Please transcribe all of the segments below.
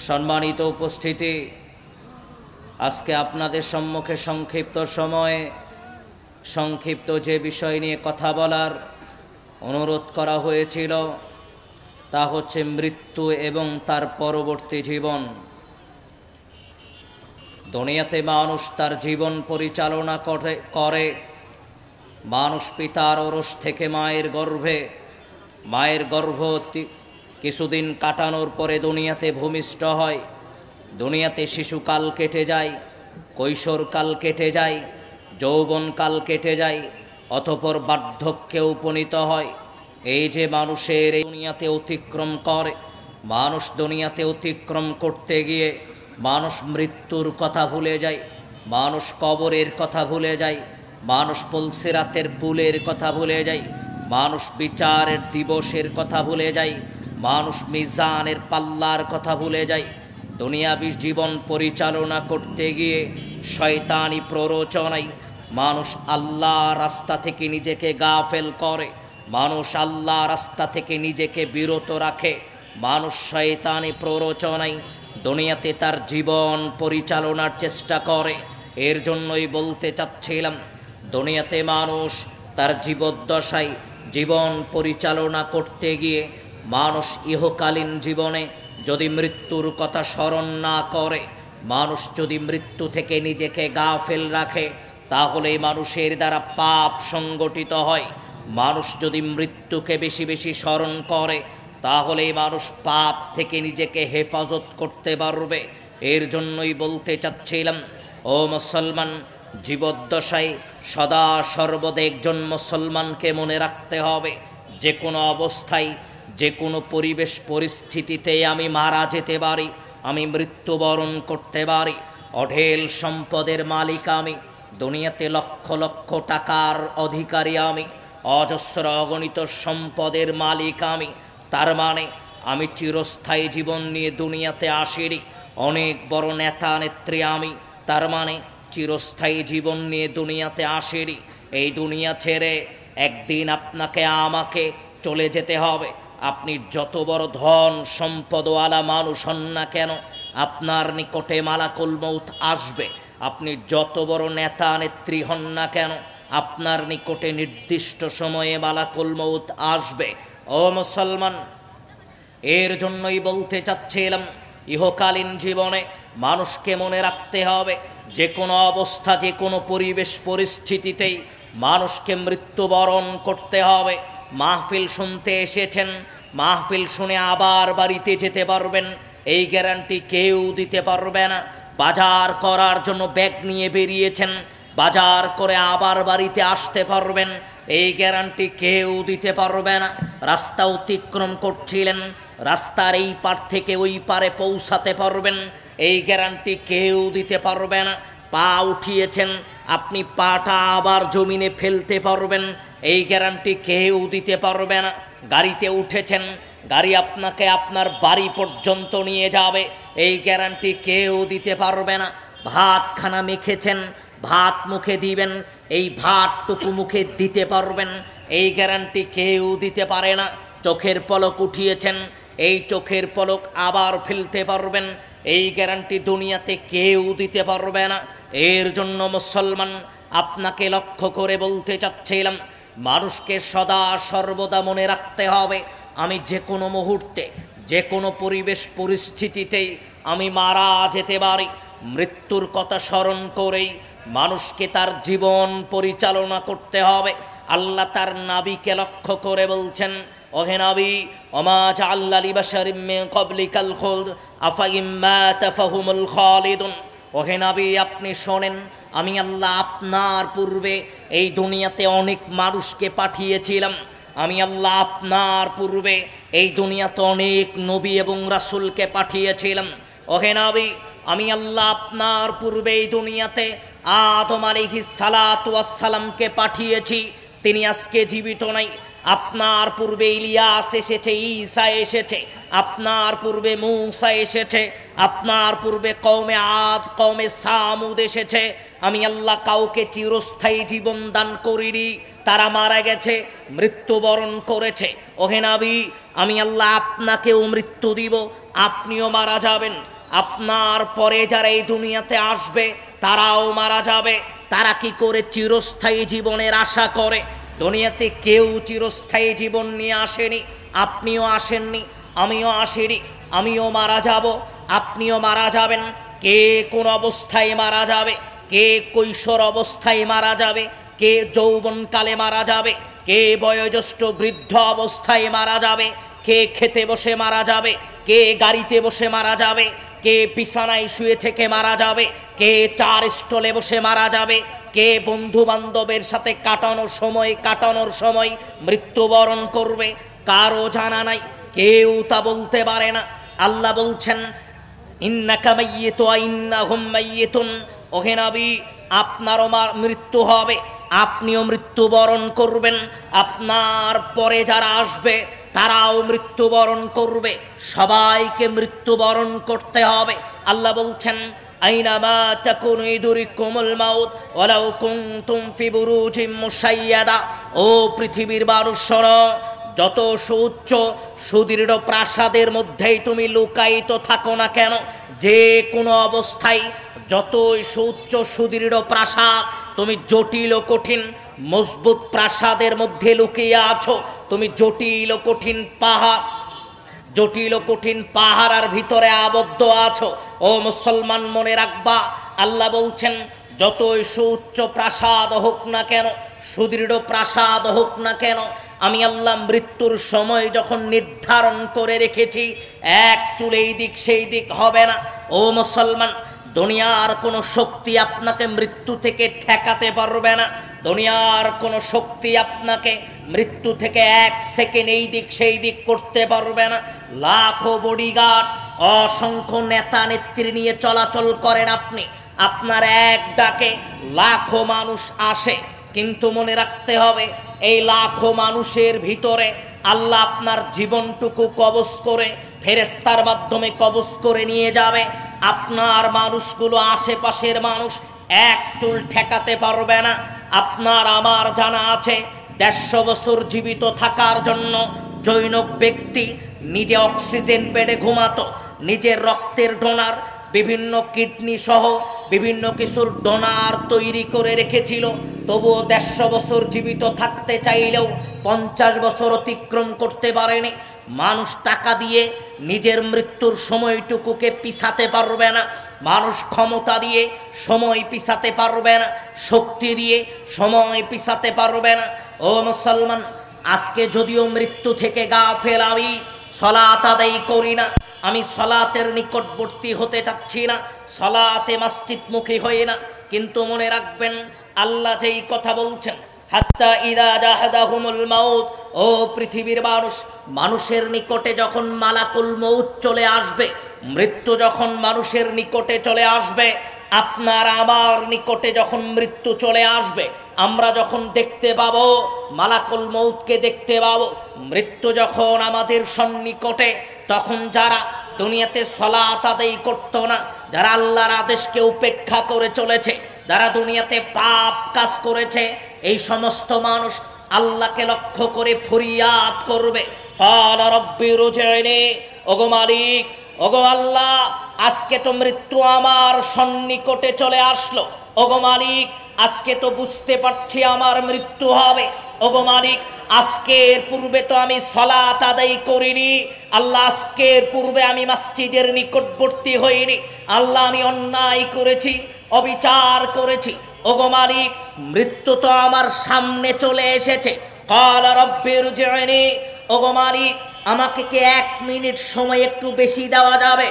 সম্মানিত উপস্থিতি, আজকে আপনাদের সম্মুখে সংক্ষিপ্ত সময়ে সংক্ষিপ্ত যে বিষয় নিয়ে কথা বলার অনুরোধ করা হয়েছিল তা হচ্ছে মৃত্যু এবং তার পরবর্তী জীবন। দুনিয়াতে মানুষ তার জীবন পরিচালনা করে। মানুষ পিতার ওরস থেকে মায়ের গর্ভ কিছুদিন কাটানোর পরে দুনিয়াতে ভূমিষ্ঠ হয়। দুনিয়াতে শিশুকাল কেটে যায়, কৈশোরকাল কেটে যায়, যৌবনকাল কেটে যায়, অতঃপর বার্ধক্যে উপনীত হয়। এই যে মানুষের এই দুনিয়াতে অতিক্রম করে, মানুষ দুনিয়াতে অতিক্রম করতে গিয়ে মানুষ মৃত্যুর কথা ভুলে যায়, মানুষ কবরের কথা ভুলে যায়, মানুষ পুলসিরাতের পুলের কথা ভুলে যায়, মানুষ বিচারের দিবসের কথা ভুলে যায়, মানুষ মিজানের পাল্লার কথা ভুলে যায়। দুনিয়াবী জীবন পরিচালনা করতে গিয়ে শয়তানি প্ররোচনায় মানুষ আল্লাহ রাস্তা থেকে নিজেকে গাফেল করে, মানুষ আল্লাহ রাস্তা থেকে নিজেকে বিরত রাখে। মানুষ শয়তানি প্ররোচনায় দুনিয়াতে তার জীবন পরিচালনার চেষ্টা করে। এর জন্যই বলতে চাচ্ছিলাম, দুনিয়াতে মানুষ তার জীবদ্দশায় জীবন পরিচালনা করতে গিয়ে মানুষ ইহকালীন জীবনে যদি মৃত্যুর কথা স্মরণ না করে, মানুষ যদি মৃত্যু থেকে নিজেকে গাফেল রাখে, তাহলে মানুষের দ্বারা পাপ সংগঠিত হয়। মানুষ যদি মৃত্যুকে বেশি বেশি স্মরণ করে, তাহলে মানুষ পাপ থেকে নিজেকে হেফাজত করতে পারবে। এর জন্যই বলতে চাচ্ছিলাম, ও মুসলমান, জীবদ্দশায় সদা সর্বদা একজন মুসলমানকে মনে রাখতে হবে, যে কোনো অবস্থায় যে কোনো পরিবেশ পরিস্থিতিতে আমি মারা যেতে পারি, আমি মৃত্যুবরণ করতে পারি। অঢেল সম্পদের মালিক আমি, দুনিয়াতে লক্ষ লক্ষ টাকার অধিকারী আমি, অজস্র অগণিত সম্পদের মালিক আমি। তার মানে আমি চিরস্থায়ী জীবন নিয়ে দুনিয়াতে আসিনি। অনেক বড় নেতা নেত্রী আমি, তার মানে চিরস্থায়ী জীবন নিয়ে দুনিয়াতে আসিনি। এই দুনিয়া ছেড়ে একদিন আপনাকে আমাকে চলে যেতে হবে। আপনি যত বড় ধন সম্পদওয়ালা মানুষ হন না কেন, আপনার নিকটে মালাকুল মউত আসবে। আপনি যত বড় নেতা নেত্রী হন না কেন, আপনার নিকটে নির্দিষ্ট সময়ে মালাকুল মউত আসবে। ও মুসলমান, এর জন্যই বলতে চাচ্ছিলাম, ইহকালীন জীবনে মানুষকে মনে রাখতে হবে, যে কোনো অবস্থা যে কোনো পরিবেশ পরিস্থিতিতেই মানুষকে মৃত্যুবরণ করতে হবে। মাহফিল শুনতে এসেছেন, মাহফিল শুনে আবার বাড়িতে যেতে পারবেন এই গ্যারান্টি কেউ দিতে পারবে না। বাজার করার জন্য ব্যাগ নিয়ে বেরিয়েছেন, বাজার করে আবার বাড়িতে আসতে পারবেন এই গ্যারান্টি কেউ দিতে পারবে না। রাস্তা অতিক্রম করছিলেন, রাস্তার এই পার থেকে ওই পারে পৌঁছাতে পারবেন এই গ্যারান্টি কেউ দিতে পারবে না। পা উঠিয়েছেন, আপনি পাটা আবার জমিনে ফেলতে পারবেন এই গ্যারান্টি কেউ দিতে পারবে না। গাড়িতে উঠেছেন, গাড়ি আপনাকে আপনার বাড়ি পর্যন্ত নিয়ে যাবে এই গ্যারান্টি কেউ দিতে পারবে না। ভাতখানা মেখেছেন, ভাত মুখে দিবেন, এই ভাতটুকু মুখে দিতে পারবেন এই গ্যারান্টি কেউ দিতে পারে না। চোখের পলক উঠিয়েছেন, এই চোখের পলক আবার ফেলতে পারবেন এই গ্যারান্টি দুনিয়াতে কেউ দিতে পারবে না। এর জন্য মুসলমান, আপনাকে লক্ষ্য করে বলতে চাচ্ছিলাম, মানুষকে সদা সর্বদা মনে রাখতে হবে, আমি যে কোনো মুহূর্তে যে কোনো পরিবেশ পরিস্থিতিতেই আমি মারা যেতে পারি। মৃত্যুর কথা স্মরণ করেই মানুষকে তার জীবন পরিচালনা করতে হবে। আল্লাহ তার নবীকে লক্ষ্য করে বলছেন, ওহে নবী, ওমা জাআলনা লিবাশারিম মিন ক্বাবলিকাল খুলদ আফা ইন মাতা ফাহুমুল খালিদুন। ওহে নবী, আপনি শোনেন, আমি আল্লাহ আপনার পূর্বে এই দুনিয়াতে অনেক মানুষকে পাঠিয়েছিলাম। আমি আল্লাহ আপনার পূর্বে এই দুনিয়াতে অনেক নবী এবং রাসূলকে পাঠিয়েছিলাম। ওহে নবী, আমি আল্লাহ আপনার পূর্বে এই দুনিয়াতে আদম আলাইহিস সালাতু ওয়াস সালামকে পাঠিয়েছি। তিনি আজকে জীবিত নাই, আপনার পূর্বে ইলিয়াস এসেছে, ঈসা এসেছে, আপনার পূর্বে মূসা এসেছে, আপনার পূর্বে কওমে আদ, কওমে সামুদ এসেছে। আমি আল্লাহ কাউকে চিরস্থায়ী জীবন দান করিনি, তারা মারা গেছে, মৃত্যুবরণ করেছে। ওহে নবী, আমি আল্লাহ আপনাকেও মৃত্যু দিব, আপনিও মারা যাবেন। আপনার পরে যারা এই দুনিয়াতে আসবে তারাও মারা যাবে। তারা কি করে চিরস্থায়ী জীবনের আশা করে? দুনিয়াতে কেউ চিরস্থায়ী জীবন নিয়ে আসেনি, আপনিও আসেননি, আমিও আসিনি। আমিও মারা যাব, আপনিও মারা যাবেন। কে কোন অবস্থায় মারা যাবে? কে কৈশোর অবস্থায় মারা যাবে, কে যৌবনকালে মারা যাবে, কে বয়োজ্যেষ্ঠ বৃদ্ধ অবস্থায় মারা যাবে, কে খেতে বসে মারা যাবে, কে গাড়িতে বসে মারা যাবে, কে বিছানায় শুয়ে থেকে মারা যাবে, কে চার স্টলে বসে মারা যাবে, কে বন্ধু বান্ধবের সাথে কাটানোর সময় মৃত্যুবরণ করবে, কারো জানা নাই, কেউ তা বলতে পারে না। আল্লাহ বলছেন, ইন্নাকা মাইয়িতু ওয়া ইন্নাহুম মাইয়িতুন। ওহে নবী, আপনারও মৃত্যু হবে, আপনিও মৃত্যুবরণ করবেন। আপনার পরে যারা আসবে তারাও মৃত্যুবরণ করবে, সবাইকে মৃত্যুবরণ করতে হবে। আল্লাহ বলছেন, আইনামা তাকুনু ইদরিকুমুল মাউত ওয়ালাউ কুনতুম ফি বুরুজিম মুশাইয়াদা। ও পৃথিবীর মানুষ শোনো, যত সুউচ্চ সুদৃঢ় প্রাসাদের মধ্যেই তুমি লুকায়িত থাকো না কেন, যে কোনো অবস্থায় যতই সুউচ্চ সুদৃঢ় প্রাসাদ, তুমি জটিল ও কঠিন মজবুত প্রাসাদের মধ্যে লুকিয়ে আছো, তুমি জটিল ও কঠিন পাহাড়ের ভিতরে আবদ্ধ আছো। ও মুসলমান, মনে রাখবা, আল্লাহ বলছেন, যতই সুউচ্চ প্রাসাদ হোক না কেন, সুদৃঢ় প্রাসাদ হোক না কেন, আমি আল্লাহ মৃত্যুর সময় যখন নির্ধারণ করে রেখেছি, এক চুল এই দিক সেই দিক হবে না। ও মুসলমান, দুনিয়ার কোনো শক্তি আপনাকে মৃত্যু থেকে ঠেকাতে পারবে না। দুনিয়ার কোনো শক্তি আপনাকে মৃত্যু থেকে এক সেকেন্ড এই দিক সেই দিক করতে পারবে না। লাখো বডিগার্ড, অসংখ্য নেতা নেত্রী নিয়ে চলাচল করেন আপনি, আপনার এক ডাকে লাখো মানুষ আসে, কিন্তু মনে রাখতে হবে, এই লাখো মানুষের ভিতরে আল্লাহ আপনার জীবনটুকু কবজ করে ফেরেশতার মাধ্যমে কবজ করে নিয়ে যাবে। আপনার মানুষগুলো, আশেপাশের মানুষ এক চুল ঠেকাতে পারবে না। আপনার আমার জানা আছে, 150 বছর জীবিত থাকার জন্য জৈনক ব্যক্তি নিজে অক্সিজেন বেডে ঘুমাতো, নিজের রক্তের ডোনার, বিভিন্ন কিডনি সহ বিভিন্ন কিছুর ডোনার তৈরি করে রেখেছিল। তবুও 150 বছর জীবিত থাকতে চাইলেও 50 বছর অতিক্রম করতে পারেনি। মানুষ টাকা দিয়ে নিজের মৃত্যুর সময়টুকুকে পিছাতে পারবে না, মানুষ ক্ষমতা দিয়ে সময় পিছাতে পারবে না, শক্তি দিয়ে সময় পিছাতে পারবে না। ও মুসলমান, আজকে যদিও মৃত্যু থেকে গাফেল, আমি সালাত আদায় করি না, আমি সালাতের নিকটবর্তী হতে চাচ্ছি না, সালাতে মসজিদমুখী হই না, কিন্তু মনে রাখবেন, আল্লাহ যেই কথা বলছেন, হাত্তা ইদা জাহাদাহুমুল মাউত। ও পৃথিবীর মানুষ, মানুষের নিকটে যখন মালাকুল মউত চলে আসবে, মৃত্যু যখন মানুষের নিকটে চলে আসবে, আপনার আমার নিকটে যখন মৃত্যু চলে আসবে, আমরা যখন দেখতে পাবো, মালাকুল মউতকে দেখতে পাবো, মৃত্যু যখন আমাদের সন্নিকটে, তখন যারা দুনিয়াতে সালাত আদায় করতো না, যারা আল্লাহর আদেশকে উপেক্ষা করে চলেছে, যারা দুনিয়াতে পাপ কাজ করেছে, এই সমস্ত মানুষ আল্লাহকে লক্ষ্য করে ফরিয়াদ করবে, ক্বালা রাব্বি রজি'নি। ওগো মালিক, ওগো আল্লাহ, আজকে তো মৃত্যু আমার সন্নিকটে চলে আসলো। ওগো মালিক, আজকে তো বুঝতে পারছি আমার মৃত্যু হবে। ওগো মালিক, আজকের পূর্বে তো আমি সালাত আদায় করিনি। আল্লাহ, আজকের পূর্বে আমি মসজিদের নিকটবর্তী হইনি। আল্লাহ, আমি অন্যায় করেছি, অবিচার করেছি। ওগো মালিক, মৃত্যু তো আমার সামনে চলে এসেছে। ক্বালা রাব্বি রজি'নি। ওগো মালিক, আমাকে কি 1 মিনিট সময় একটু বেশি দেওয়া যাবে?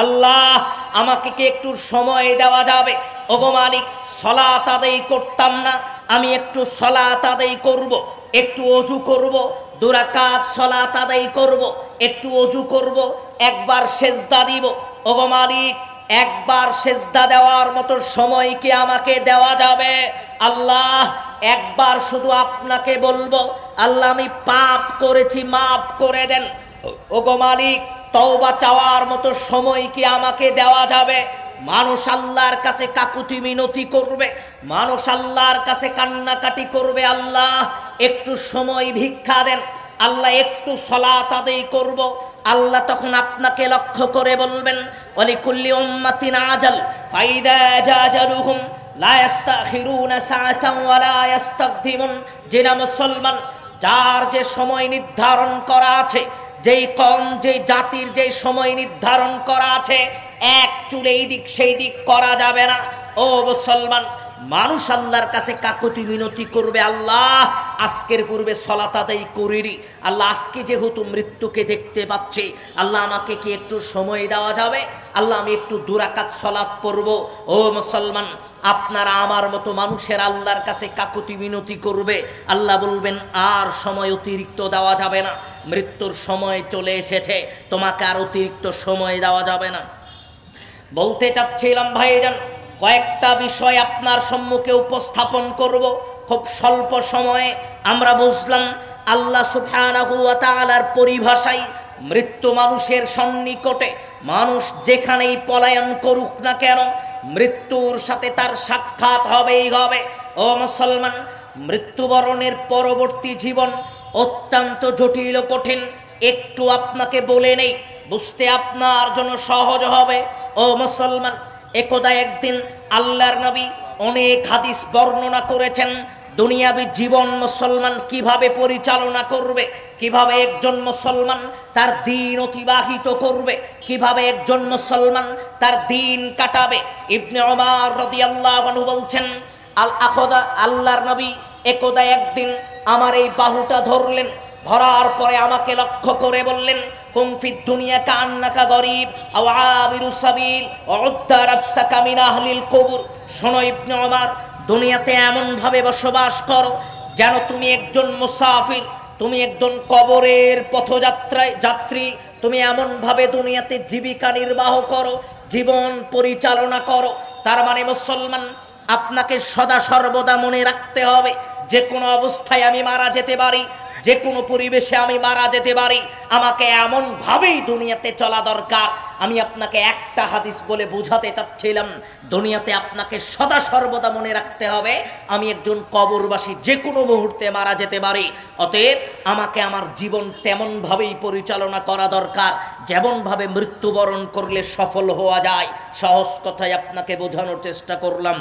আল্লাহ, আমাকে কি একটু সময় দেওয়া যাবে? ওগো মালিক, সালাত আদায় করতাম না, আমি একটু সালাত আদায় করব, একটু ওযু করব, 2 রাকাত সালাত আদায় করব, একটু ওযু করব, একবার সেজদা দিব। ওগো মালিক, একবার সেজদা দেওয়ার মতো সময় কি আমাকে দেওয়া যাবে? আল্লাহ, একবার শুধু আপনাকে বলবো, আল্লাহ আমি পাপ করেছি, মাফ করে দেন। ওগো মালিক, তওবা চাওয়ার মতো সময় কি আমাকে দেওয়া যাবে? মানুষ আল্লাহর কাছে কাকুতি মিনতি করবে, মানুষ আল্লাহর কাছে কান্নাকাটি করবে, আল্লাহ একটু সময় ভিক্ষা দেন, আল্লাহ একটু সালাত আদায় করব। আল্লাহ তখন আপনাকে লক্ষ্য করে বলবেন, ওয়ালিকুল্লি উম্মাতিন আজাল ফাইদা জাজালুহুম লা ইস্তাখিরুনা সাআতান ওয়া লা ইস্তাকদিমুন। যিনি মুসলমান, যার যে সময় নির্ধারণ করা আছে, যেই কম যে জাতির যে সময় নির্ধারণ করা আছে, এক চুল এই দিক সেই দিক করা যাবে না। ও মুসলমান, মানুষ আল্লাহর কাছে কাকুতি মিনতি করবে, আল্লাহ আজকের পূর্বে সালাত আদায় করিনি, আল্লাহ আজকে যেহেতু মৃত্যুকে দেখতে পাচ্ছি, আল্লাহ আমাকে কি একটু সময় দেওয়া যাবে? আল্লাহ আমি একটু দুরাকাত সালাত পড়ব। ও মুসলমান, আপনারা আমার মতো মানুষের আল্লাহর কাছে কাকুতি মিনতি করবে, আল্লাহ বলবেন আর সময় অতিরিক্ত দেওয়া যাবে না, মৃত্যুর সময় চলে এসেছে, তোমাকে আর অতিরিক্ত সময় দেওয়া যাবে না। বলতে চাচ্ছিলাম ভাইজান, কয়েকটা বিষয় আপনার সম্মুখে উপস্থাপন করব খুব স্বল্প সময়ে। আমরা বুঝলাম আল্লাহ সুবহানাহু ওয়া তাআলার পরিভাষায় মৃত্যু মানুষের সন্নিকটে, মানুষ যেখানেই পলায়ন করুক না কেন, মৃত্যুর সাথে তার সাক্ষাৎ হবেই হবে। ও মুসলমান, মৃত্যুবরণের পরবর্তী জীবন অত্যন্ত জটিল ও কঠিন। একটু আপনাকে বলে নেই, বুঝতে আপনার জন্য সহজ হবে। ও মুসলমান, একদা একদিন আল্লাহর নবী অনেক হাদিস বর্ণনা করেছেন দুনিয়াবী জীবন মুসলমান কিভাবে পরিচালনা করবে, কিভাবে একজন মুসলমান তার দিন অতিবাহিত করবে, কিভাবে একজন মুসলমান তার দিন কাটাবে। ইবনে ওমর রাদিয়াল্লাহু আনহু বলছেন, আল্লাহর নবী একদা একদিন আমার এই বাহুটা ধরলেন, ধরার পরে আমাকে লক্ষ্য করে বললেন, কুম ফিদ দুনিয়া কান্নাকা গরিব আও আবিরু সাবিল উদ্দা রাফসাকা মিন আহলিল কবর। শোনো ইবনে ওমর, দুনিয়াতে এমন ভাবে বসবাস করো যেন তুমি একজন মুসাফির, তুমি একজন কবরের যাত্রী। তুমি এমন ভাবে দুনিয়াতে জীবিকা নির্বাহ করো, জীবন পরিচালনা করো। তার মানে মুসলমান, আপনাকে সদা সর্বদা মনে রাখতে হবে, যে কোনো অবস্থায় আমি মারা যেতে পারি, যে কোনো পরিবেশে আমি মারা যেতে পারি, আমাকে এমন ভাবেই দুনিয়াতে চলা দরকার। আমি আপনাকে একটা হাদিস বলে বোঝাতে চাচ্ছিলাম, দুনিয়াতে আপনাকে সদা সর্বদা মনে রাখতে হবে আমি একজন কবরবাসী, যে কোনো মুহূর্তে মারা যেতে পারি। অতএব আমাকে আমার জীবন তেমন ভাবেই পরিচালনা করা দরকার যেমন ভাবে মৃত্যুবরণ করলে সফল হওয়া যায়। সহজ কথায় আপনাকে বোঝানোর চেষ্টা করলাম।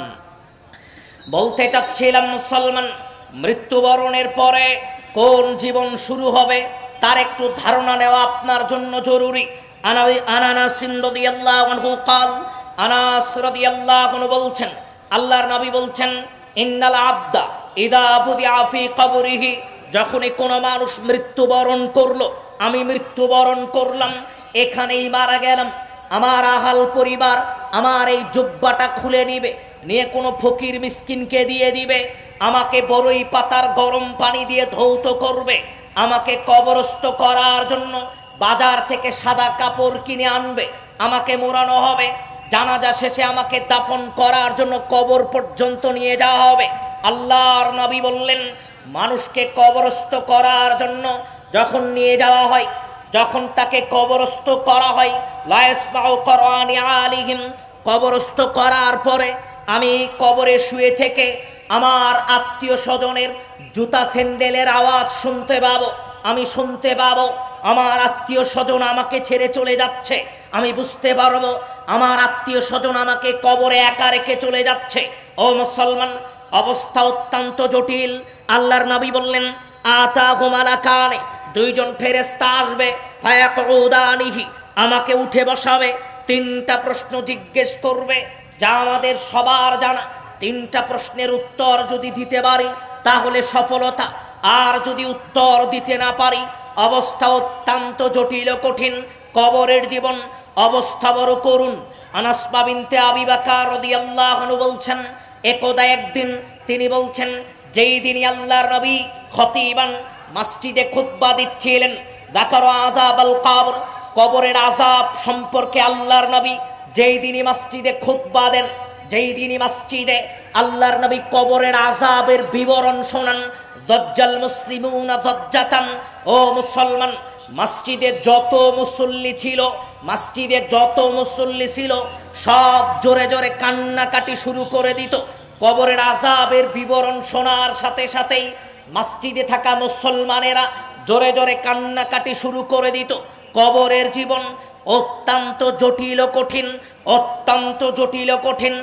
বলতে চাচ্ছিলাম মুসলমান, মৃত্যুবরণের পরে কোন জীবন শুরু হবে তার একটু ধারণা নেওয়া আপনার জন্য জরুরি। আনাস রাদিয়াল্লাহু আনহু قال, আনাস রাদিয়াল্লাহু আনহু বলছেন, আল্লাহর নবী বলছেন, ইন্নাল আবদা ইযা বুদিআ ফি কবরিহি, যখনই কোনো মানুষ মৃত্যুবরণ করলো, আমি মৃত্যুবরণ করলাম, এখানেই মারা গেলাম, আমার আহাল পরিবার আমার এই জুব্বাটা খুলে নিবে, নিয়ে কোনো ফকির মিসকিনকে দিয়ে দিবে, আমাকে বড়ই পাতার গরম পানি দিয়ে ধৌত করবে, আমাকে কবরস্থ করার জন্য বাজার থেকে সাদা কাপড় কিনে আনবে, আমাকে মোড়ানো হবে, জানাজা শেষে আমাকে দাফন করার জন্য কবর পর্যন্ত নিয়ে যাওয়া হবে। আল্লাহর নবী বললেন, মানুষকে কবরস্থ করার জন্য যখন নিয়ে যাওয়া হয়, যখন তাকে কবরস্থ করা হয়, লা ইয়াসমাউ কুরআনি আলিহিম, কবরস্থ করার পরে আমি কবরে শুয়ে থেকে আমার আত্মীয় স্বজনের জুতা স্যান্ডেলের আওয়াজ শুনতে পাবো, আমি শুনতে পাবো আমার আত্মীয় স্বজন আমাকে ছেড়ে চলে যাচ্ছে, আমি বুঝতে পারবো আমার আত্মীয় স্বজন আমাকে কবরে একা রেখে চলে যাচ্ছে। ও মুসলমান, অবস্থা অত্যন্ত জটিল। আল্লাহর নবী বললেন, আতাহুম মালাকানে, দুইজন ফেরেশতা আসবে, ফায়াকুদানিহি, আমাকে উঠে বসাবে, তিনটা প্রশ্ন জিজ্ঞেস করবে যা আমাদের সবার জানা। তিনটা প্রশ্নের উত্তর যদি দিতে পারি তাহলে সফলতা, আর যদি উত্তর দিতে না পারি অবস্থা অত্যন্ত জটিল ও কঠিন। কবরের জীবন অবস্থা বড় করুন। আনাস বিনতে আবি বকর রাদিয়াল্লাহু আনহু বলছেন, একদা একদিন তিনি বলছেন, যেই দিনই আল্লাহর নবী খতিবান মসজিদে খুতবা দিচ্ছিলেন, যাকারা আযাবাল কবর, কবরের আযাব সম্পর্কে আল্লাহর নবী যেই দিনই মসজিদে খুতবা দেন, যেই দিনই মসজিদে আল্লাহর নবী কবরের আযাবের বিবরণ শোনান, দজ্জাল মুসলিমুনা দজ্জাতান, ও মুসলমান, মসজিদে যত মুসল্লি ছিল সব জোরে জোরে কান্নাকাটি শুরু করে দিত। কবরের আযাবের বিবরণ শোনার সাথে সাথেই মসজিদে থাকা মুসলমানেরা জোরে জোরে কান্নাকাটি শুরু করে দিত। কবরের জীবন অত্যন্ত জটিল কঠিন।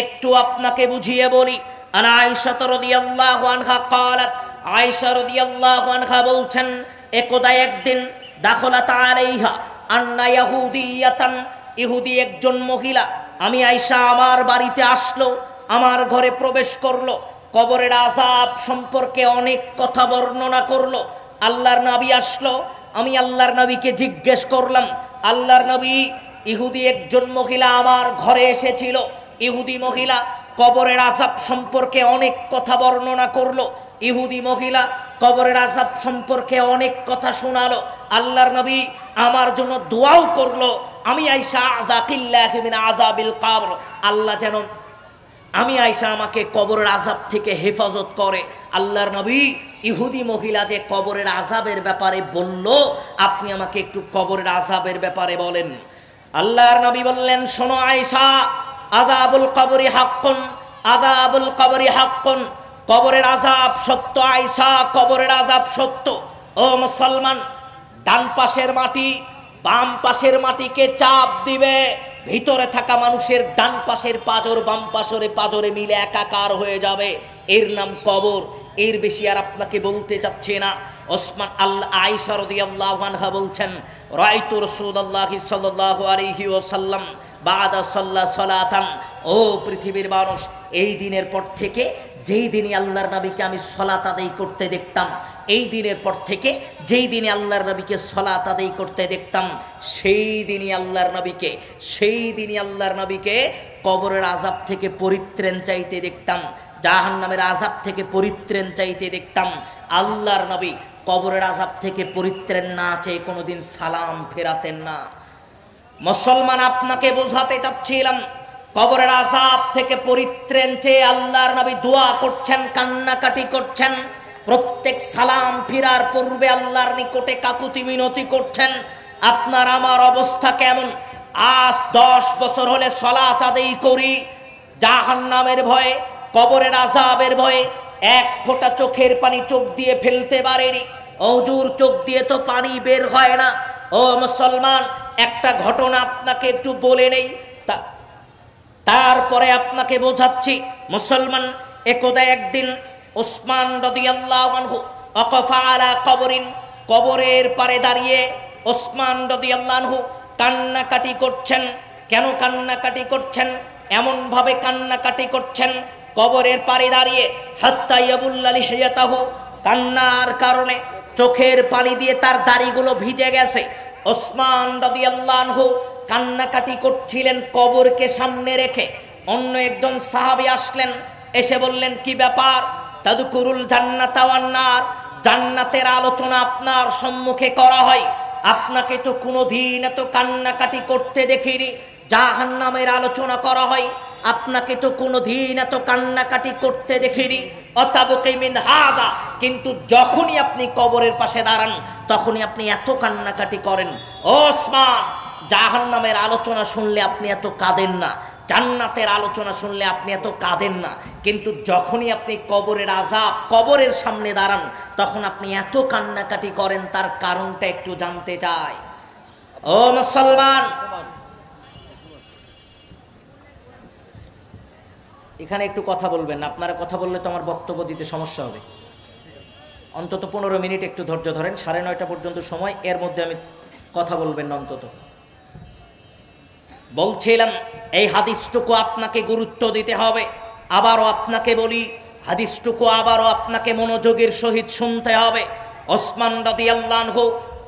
একটু আপনাকে বুঝিয়ে বলি। আন আয়েশা রাদিয়াল্লাহু আনহা ক্বালাত, আয়েশা রাদিয়াল্লাহু আনহা বলছেন, একদা একদিন দাখলাত আলাইহা আন্না ইয়াহুদিয়াতান, ইহুদি একজন মহিলা, আমি আয়েশা আমার বাড়িতে আসলো, আমার ঘরে প্রবেশ করলো, কবরের আযাব সম্পর্কে অনেক কথা বর্ণনা করলো। আল্লাহর নবী আসলো, আমি আল্লাহর নবীকে জিজ্ঞেস করলাম, আল্লাহর নবী, ইহুদি একজন মহিলা আমার ঘরে এসেছিল, ইহুদি মহিলা কবরের আযাব সম্পর্কে অনেক কথা বর্ণনা করলো, ইহুদি মহিলা কবরের আযাব সম্পর্কে অনেক কথা শোনালো। আল্লাহর নবী আমার জন্য দোয়াও করলো, আমি আয়েশা আযাকিল্লাহি মিন আযাবিল কবর, আল্লাহ যেন আমি আয়েশা আমাকে কবরের আযাব থেকে হেফাজত করে। আল্লাহর নবী, ইহুদি মহিলা যে কবরের আযাবের ব্যাপারে বলল, আপনি আমাকে একটু কবরের আযাবের ব্যাপারে বলেন। আল্লাহর নবী বললেন, শোনো আয়েশা, আযাবুল কবরি হাক্কুন, কবরের আযাব সত্য আয়েশা, কবরের আযাব সত্য। ও মুসলমান, ডান পাশের মাটি বাম পাশের মাটিকে চাপ দিবে, ভিতরে থাকা মানুষের ডান পাশের পাঁজর বাম পাশের পাঁজরে মিলে একাকার হয়ে যাবে, এর নাম কবর। এর বেশি আর আপনাকে বলতে চাচ্ছি না। ওসমান আয়েশা রাদিয়াল্লাহু আনহা বলছেন, রাআইতু রাসূলুল্লাহি সাল্লাল্লাহু আলাইহি ওয়াসাল্লাম বাদা সালাতান, ও পৃথিবীর মানুষ, এই দিনের পর থেকে যেই দিনই আল্লাহর নবীকে আমি সালাত আদায় করতে দেখতাম, এই দিনের পর থেকে যেই দিনে আল্লাহর নবীকে সালাত আদায় করতে দেখতাম, সেই দিনই আল্লাহর নবীকে কবরের আযাব থেকে পরিত্রাণ চাইতে দেখতাম, জাহান্নামের আযাব থেকে পরিত্রাণ চাইতে দেখতাম। আল্লাহর নবী কবরের আযাব থেকে পরিত্রাণ না চেয়ে কোনোদিন সালাম ফেরাতেন না। মুসলমান, আপনাকে বোঝাতে চাচ্ছিলাম, কবরের আযাব থেকে পরিত্রাণ চেয়ে আল্লাহর নবী দোয়া করছেন, কান্নাকাটি করছেন, প্রত্যেক সালাম ফিরার পূর্বে আল্লাহর নিকটে কাকুতি মিনতি করছেন। আপনার আমার অবস্থা কেমন? আজ 10 বছর হলে সালাত আদায় করি, জাহান্নামের ভয়ে, কবরের আযাবের ভয়ে এক ফোঁটা চোখের পানি চোখ দিয়ে ফেলতে পারেনি। হুজুর, চোখ দিয়ে তো পানি বের হয় না। ও মুসলমান, একটা ঘটনা আপনাকে একটু বলে নেই, তারপরে আপনাকে বোঝাচ্ছি। মুসলমান, একদা একদিন উসমান রাদিয়াল্লাহু আনহু ওয়াকাফা আলা কবরিন, কবরের পারে দাঁড়িয়ে উসমান রাদিয়াল্লাহু আনহু কান্নাকাটি করছেন। কেন কান্নাকাটি করছেন? এমন ভাবে কান্নাকাটি করছেন, কবরের পারে দাঁড়িয়ে হাত্তা ইয়াবুল্লা লিহিয়াতাহু, কান্নার কারণে চোখের পানি দিয়ে তার দাড়িগুলো ভিজে গেছে। উসমান রাদিয়াল্লাহু আনহু কান্নাকাটি করছিলেন কবরকে সামনে রেখে। অন্য একজন সাহাবী আসলেন, এসে বললেন, কি ব্যাপার? তাদকুরুল জান্নাতা ওয়ান নার, জান্নাতের আলোচনা আপনার সম্মুখে করা হয়, আপনাকে তো কোনোদিন এত কান্নাকাটি করতে দেখিনি। জাহান্নামের আলোচনা করা হয়, আপনাকে তো কোনোদিন এত কান্নাকাটি করতে দেখিনি। অতাবকি মিন হাদা, কিন্তু যখনই আপনি কবরের পাশে দাঁড়ান তখনই আপনি এত কান্নাকাটি করেন। ওসমান, জাহান্নামের আলোচনা শুনলে আপনি এত কাঁদেন না, জান্নাতের আলোচনা শুনলে আপনি এত কাঁদেন না, কিন্তু যখনই আপনি কবরের আযাব, কবরের সামনে দাঁড়ান তখন আপনি এত কান্নাকাটি করেন, তার কারণটা একটু জানতে চাই। ও মুসলমান, এখানে একটু কথা বলবেন না, আপনারা কথা বললে তো আমার বক্তব্য দিতে সমস্যা হবে। অন্তত 15 মিনিট একটু ধৈর্য ধরেন, 9:30 পর্যন্ত সময়, এর মধ্যে আমি কথা বলবেন না অন্তত। বলছিলাম, এই হাদিসটুকু আপনাকে গুরুত্ব দিতে হবে। আবারও আপনাকে বলি, হাদিসটুকু আবারও আপনাকে মনোযোগের সহিত শুনতে হবে। ওসমান রাদিয়াল্লাহু আনহু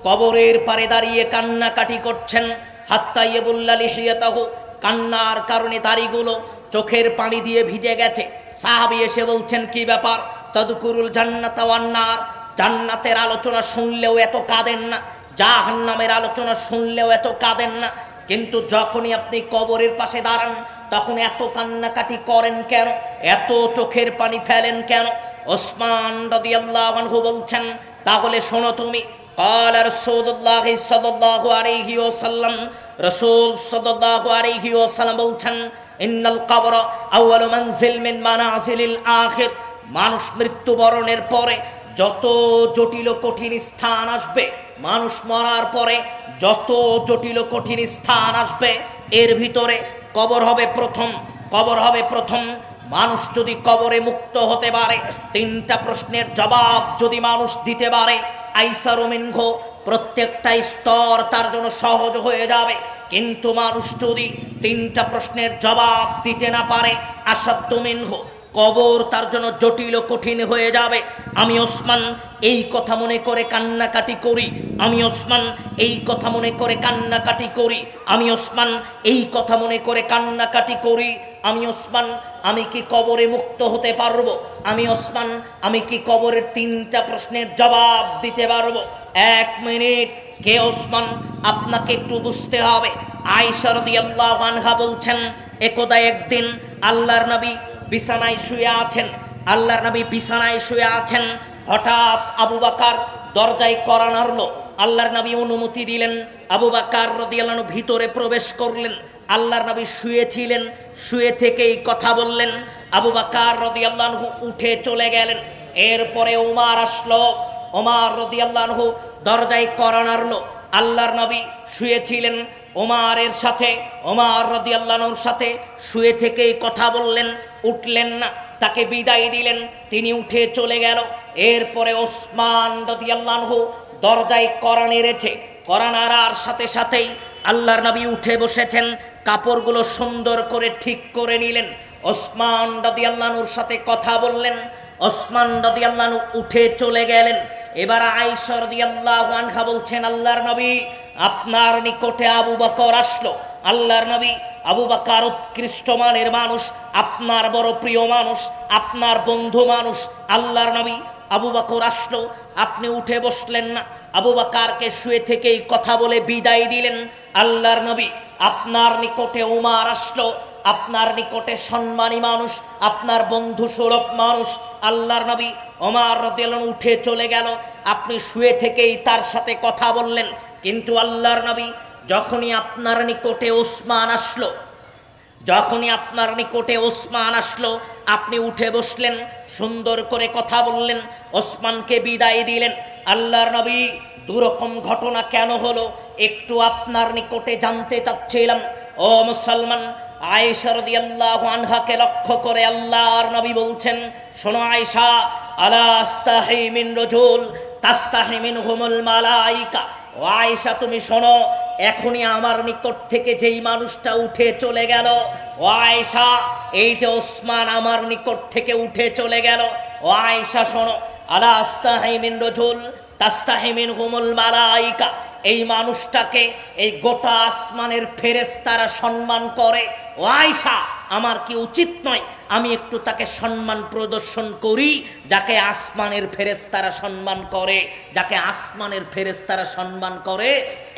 কবরের পারে দাঁড়িয়ে কান্নাকাটি করছেন, হাত্তা ইয়াবুল্লা লিহিয়াতাহু, কান্নার কারণে দাড়িগুলো চোখের পানি দিয়ে ভিজে গেছে। সাহাবী এসে বলছেন, কি ব্যাপার? তাদকুরুল জান্নাতা ওয়ান নার, জান্নাতের আলোচনা শুনলেও এত কাঁদেন না, জাহান্নামের আলোচনা শুনলেও এত কাঁদেন না, কিন্তু যখনই আপনি কবরের পাশে দাঁড়ান তখন এত কান্নাকাটি করেন কেন, এত চোখের পানি ফেলেন কেন? ওসমান রাদিয়াল্লাহু আনহু বলছেন, তাহলে শোনো তুমি। قال رسول الله صلى الله عليه وسلم, রাসূল সাল্লাল্লাহু আলাইহি ওয়াসাল্লাম বলছেন, ইন্নাল কবর আউয়ালু মানজিল মিন মানাজিলিল আখির, মানুষ মৃত্যুবরণের পরে যত জটিল কঠিন স্থান আসবে, মানুষ মরার পরে যত জটিল কঠিন স্থান আসবে, এর ভিতরে কবর হবে প্রথম। কবর হবে প্রথম। মানুষ যদি কবরে মুক্ত হতে পারে, তিনটা প্রশ্নের জবাব যদি মানুষ দিতে পারে, আইসারু মিনহু, প্রত্যেকটা স্তর তার জন্য সহজ হয়ে যাবে। কিন্তু মানুষ যদি তিনটা প্রশ্নের জবাব দিতে না পারে, আসাদ্দু মিনহু, কবর তার জন্য জটিল কঠিন হয়ে যাবে। আমি ওসমান এই কথা মনে করে কান্নাকাটি করি, আমি ওসমান এই কথা মনে করে কান্নাকাটি করি, আমি ওসমান এই কথা মনে করে কান্নাকাটি করি, আমি ওসমান আমি কি কবরে মুক্ত হতে পারবো? আমি ওসমান আমি কি কবরের তিনটা প্রশ্নের জবাব দিতে পারবো? এক মিনিট, কে ওসমান? আপনাকে একটু বুঝতে হবে। আয়েশা রাদিয়াল্লাহু আনহা বলছেন, একদা একদিন আল্লাহর নবী বিছানায় শুয়ে আছেন, আল্লাহর নবী বিছানায় শুয়ে আছেন, হঠাৎ আবু বকর দরজায় কড়া নাড়ল। আল্লাহর নবী অনুমতি দিলেন, আবু বকর রাদিয়াল্লাহু আনহু ভিতরে প্রবেশ করলেন। আল্লাহর নবী শুয়েছিলেন, শুয়ে থেকেই কথা বললেন। আবু বকর রাদিয়াল্লাহু আনহু উঠে চলে গেলেন। এরপরে ওমর আসলো, ওমর রাদিয়াল্লাহু আনহু দরজায় কড়া নাড়ল। আল্লাহর নবী শুয়েছিলেন, ওমরের সাথে, ওমর রাদিয়াল্লাহু আনহুর সাথে শুয়ে থেকেই কথা বললেন, উঠলেন না, তাকে বিদায় দিলেন, তিনি উঠে চলে গেল। এরপরে ওসমান রাদিয়াল্লাহু আনহু দরজায় কড়া নেড়েছে, কড়া নাড়ার সাথে সাথেই আল্লাহর নবী উঠে বসেছেন, কাপড়গুলো সুন্দর করে ঠিক করে নিলেন, ওসমান রাদিয়াল্লাহু আনহুর সাথে কথা বললেন। ওসমান রাদিয়াল্লাহু আনহু উঠে চলে গেলেন। এবার আয়েশা রাদিয়াল্লাহু আনহা বলছেন, আল্লাহর নবী আপনার নিকটে আবু বকর আসলো। আল্লাহর নবী, আবু বকর উৎকৃষ্ট মানের মানুষ, আপনার বড় প্রিয় মানুষ, আপনার বন্ধু মানুষ। আল্লাহর নবী, আবু বকর আসলো, আপনি উঠে বসলেন না, আবু বকরকে শুয়ে থেকেই কথা বলে বিদায় দিলেন। আল্লাহর নবী, আপনার নিকটে ওমর আসলো, আপনার নিকটে সম্মানী মানুষ, আপনার বন্ধু সুলভ মানুষ। আল্লাহর নবী, ওমর রাদিয়াল্লাহু আনহু উঠে চলে গেল, আপনি শুয়ে থেকেই তার সাথে কথা বললেন। কিন্তু আল্লাহর নবী, যখনই আপনার নিকটে ওসমান আসলো, যখনই আপনার নিকটে ওসমান আসলো, আপনি উঠে বসলেন, সুন্দর করে কথা বললেন, ওসমানকে বিদায় দিলেন। আল্লাহর নবী, দুরকম ঘটনা কেন হলো একটু আপনার নিকটে জানতে চাচ্ছিলাম। ও মুসলমান, আয়েশা রাদিয়াল্লাহু আনহাকে লক্ষ্য করে আল্লাহর নবী বলছেন, শোনো আয়েশা, আলা আস্তাহি মিন রাজুল তাস্তাহি মিনহুমুল মালাইকা। ও আয়েশা, তুমি শোনো, এখনই আমার নিকট থেকে যেই মানুষটা উঠে চলে গেল, ও আয়েশা, এই যে ওসমান আমার নিকট থেকে উঠে চলে গেল, ও আয়েশা শোনো, আলা আস্তাহি মিন রাজুল তাস্তাহি মিনহুমুল মালাইকা, এই মানুষটাকে এই গোটা আসমানের ফেরেশতারা সম্মান করে। ও আয়েশা, আমার কি উচিত নয় আমি একটু তাকে সম্মান প্রদর্শন করি, যাকে আসমানের ফেরেশতারা সম্মান করে, যাকে আসমানের ফেরেশতারা সম্মান করে?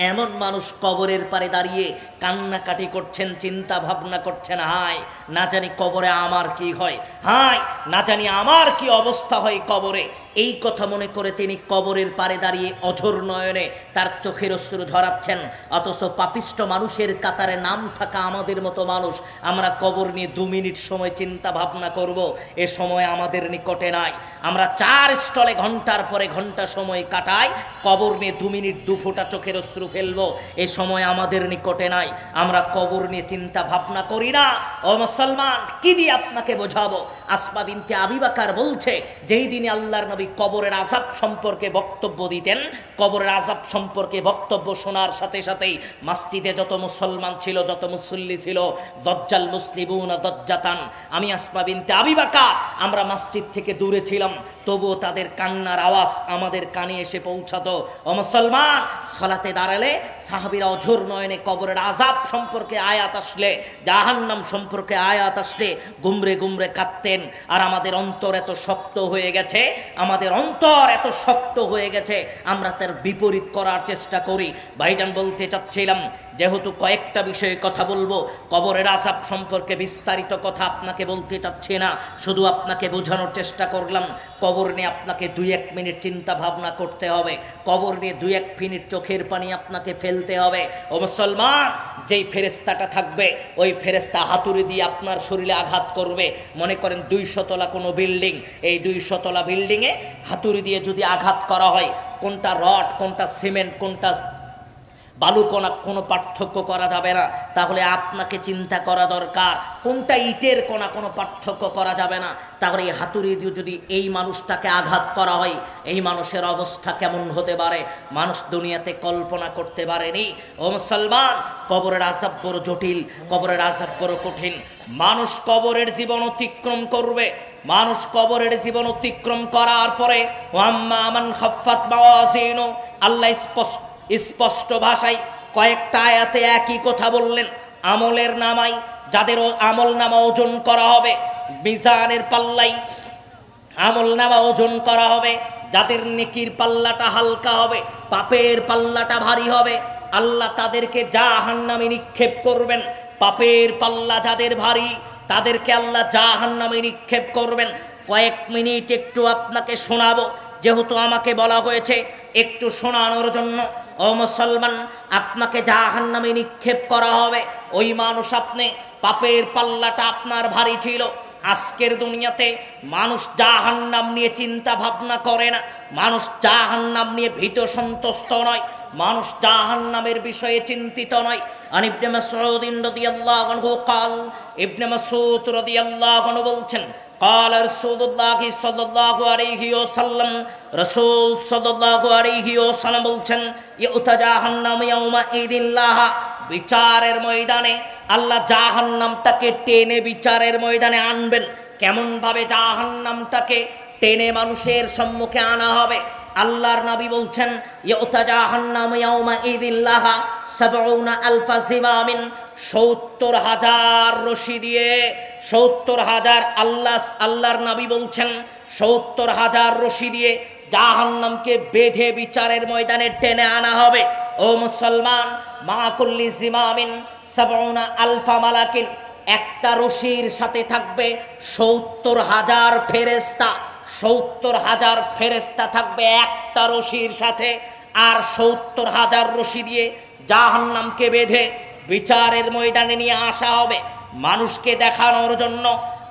এমন মানুষ কবরের পারে দাঁড়িয়ে কান্নাকাটি করছেন, চিন্তা ভাবনা করছেন, হায় না জানি কবরে আমার কি হয়, হায় না জানি আমার কি অবস্থা হয় কবরে। এই কথা মনে করে তিনি কবরের পারে দাঁড়িয়ে অঝোর নয়নে তার চোখের অশ্রু ঝরাচ্ছেন। অথচ পাপিষ্ট মানুষের কাতারে নাম থাকা আমাদের মতো মানুষ, আমরা কবর নিয়ে 2 মিনিট সময় চিন্তা ভাবনা করব, এ সময় আমাদের নিকটে নাই। আমরা 4 স্টলে ঘন্টার পরে ঘন্টা সময় কাটাই, কবর নিয়ে 2 মিনিট 2 ফোঁটা চোখের অশ্রু ফেলবো, এ সময় আমাদের নিকটে নাই। আমরা কবর নিয়ে চিন্তা ভাবনা করি না। ও মুসলমান, কি দিয়ে আপনাকে বোঝাবো? আসমা বিনতে আবি বকর বলছে, যেই দিনে আল্লাহর নবী কবরের আযাব সম্পর্কে বক্তব্য দিতেন, কবরের আযাব সম্পর্কে বক্তব্য শোনার সাথে সাথেই মসজিদে যত মুসলমান ছিল, যত মুসল্লি ছিল, দজ্জাল মুসলিমুনা দজ্জাতান। আমি আসমা বিনতে আবি বকর, আমরা মসজিদ থেকে দূরে ছিলাম, তবুও তাদের কান্নার আওয়াজ আমাদের কানে এসে পৌঁছাতো। ও মুসলমান, সালাতে দাঁড়ালে সাহাবীরা অঝোর নয়নে কবরের আযাব সম্পর্কে আয়াত আসলে, জাহান্নাম সম্পর্কে আয়াত আসলে গুমরে গুমরে কাঁদতেন। আর আমাদের অন্তর এত শক্ত হয়ে গেছে, আমাদের অন্তর এত শক্ত হয়ে গেছে, আমরা তার বিপরীত করার চেষ্টা করি। ভাইজান, বলতে চাচ্ছিলাম, যেহেতু কয়েকটা বিষয়ে কথা বলবো, কবরের আযাব সম্পর্কে বিস্তারিত কথা আপনাকে বলতে চাচ্ছি না, শুধু আপনাকে বোঝানোর চেষ্টা করলাম কবর নিয়ে আপনাকে 2-1 মিনিট চিন্তা ভাবনা করতে হবে, কবর নিয়ে 2-1 মিনিট চোখের পানি আপনাকে ফেলতে হবে। ও মুসলমান, যেই ফেরেশতাটা থাকবে ওই ফেরেশতা হাতুড়ি দিয়ে আপনার শরীরে আঘাত করবে। মনে করেন 200 তলা কোনো বিল্ডিং, এই 200 তলা বিল্ডিংয়ে হাতুড়ি দিয়ে যদি আঘাত করা হয়, কোনটা রড, কোনটা সিমেন্ট, কোনটা বালু, কোনো পার্থক্য করা যাবে না। তাহলে আপনাকে চিন্তা করা দরকার কোনটা ইটের কোনা, কোনো পার্থক্য করা যাবে না। তাহলে এই হাতুড়ি দিয়ে যদি এই মানুষটাকে আঘাত করা হয়, এই মানুষের অবস্থা কেমন হতে পারে মানুষ দুনিয়াতে কল্পনা করতে পারেনি। ও মুসলমান, কবরের আযাব বড় জটিল, কবরের আযাব বড় কঠিন। মানুষ কবরের জীবন অতিক্রম করবে, মানুষ কবরের জীবন অতিক্রম করার পরে ওয়াম্মা মান খাফফাত মাওয়াজিনু, আল্লাহ স্পষ্ট ভাষায় কয়েকটা আয়াতে একই কথা বললেন। আমলের নামাই, যাদের আমল নামা ওজন করা হবে, মিজানের পাল্লাই আমল নামা ওজন করা হবে, যাদের নেকির পাল্লাটা হালকা হবে, পাপের পাল্লাটা ভারী হবে, আল্লাহ তাদেরকে জাহান্নামে নিক্ষেপ করবেন। পাপের পাল্লা যাদের ভারী তাদেরকে আল্লাহ জাহান্নামে নিক্ষেপ করবেন। কয়েক মিনিট একটু আপনাকে শোনাবো, যেহেতু আমাকে বলা হয়েছে একটু শোনানোর জন্য। ও মুসলমান, আপনাকে জাহান্নামে নিক্ষেপ করা হবে। ওই মানুষ, আপনি পাপের পাল্লাটা আপনার ভারী ছিল। আজকের দুনিয়াতে মানুষ জাহান্নাম নিয়ে চিন্তা ভাবনা করে না, মানুষ জাহান্নাম নিয়ে ভীত সন্তুষ্ট নয়, মানুষ জাহান্নামের বিষয়ে চিন্তিত নয়। আন ইবনে মাসউদ রাদিয়াল্লাহু আনহু قال, ইবনে মাসউদ রাদিয়াল্লাহু আনহু বলছেন, قال رسول الله صلى الله عليه وسلم, রাসূল সাল্লাল্লাহু আলাইহি ওয়াসাল্লাম বলছেন, ইউতা জাহান্নাম ইয়াউমা ইদিল্লাহ, বিচারের ময়দানে আল্লাহ জাহান্নামটাকে টেনে বিচারের ময়দানে আনবেন। কেমন ভাবে জাহান্নামটাকে টেনে মানুষের সম্মুখে আনা হবে? আল্লাহর নবী বলছেন, ইউতা জাহান্নাম ইয়াউমা ইদিল্লাহ ৭০,০০০ জিমামিন, ৭০,০০০ রশি দিয়ে, ৭০,০০০, আল্লাহর নবী বলছেন ৭০,০০০ রশি দিয়ে জাহান্নামকে বেঁধে বিচারের ময়দানে টেনে আনা হবে। ও মুসলমান, মা কুল্লি জিমামিন ৭০,০০০ মালাকিন, একটা রশির সাথে থাকবে ৭০,০০০ ফেরেশতা। ৭০,০০০ ফেরেশতা থাকবে একটা রশির সাথে, আর ৭০,০০০ রশি দিয়ে জাহান্নামকে বেঁধে বিচারের ময়দানে নিয়ে আসা হবে মানুষকে দেখানোর জন্য।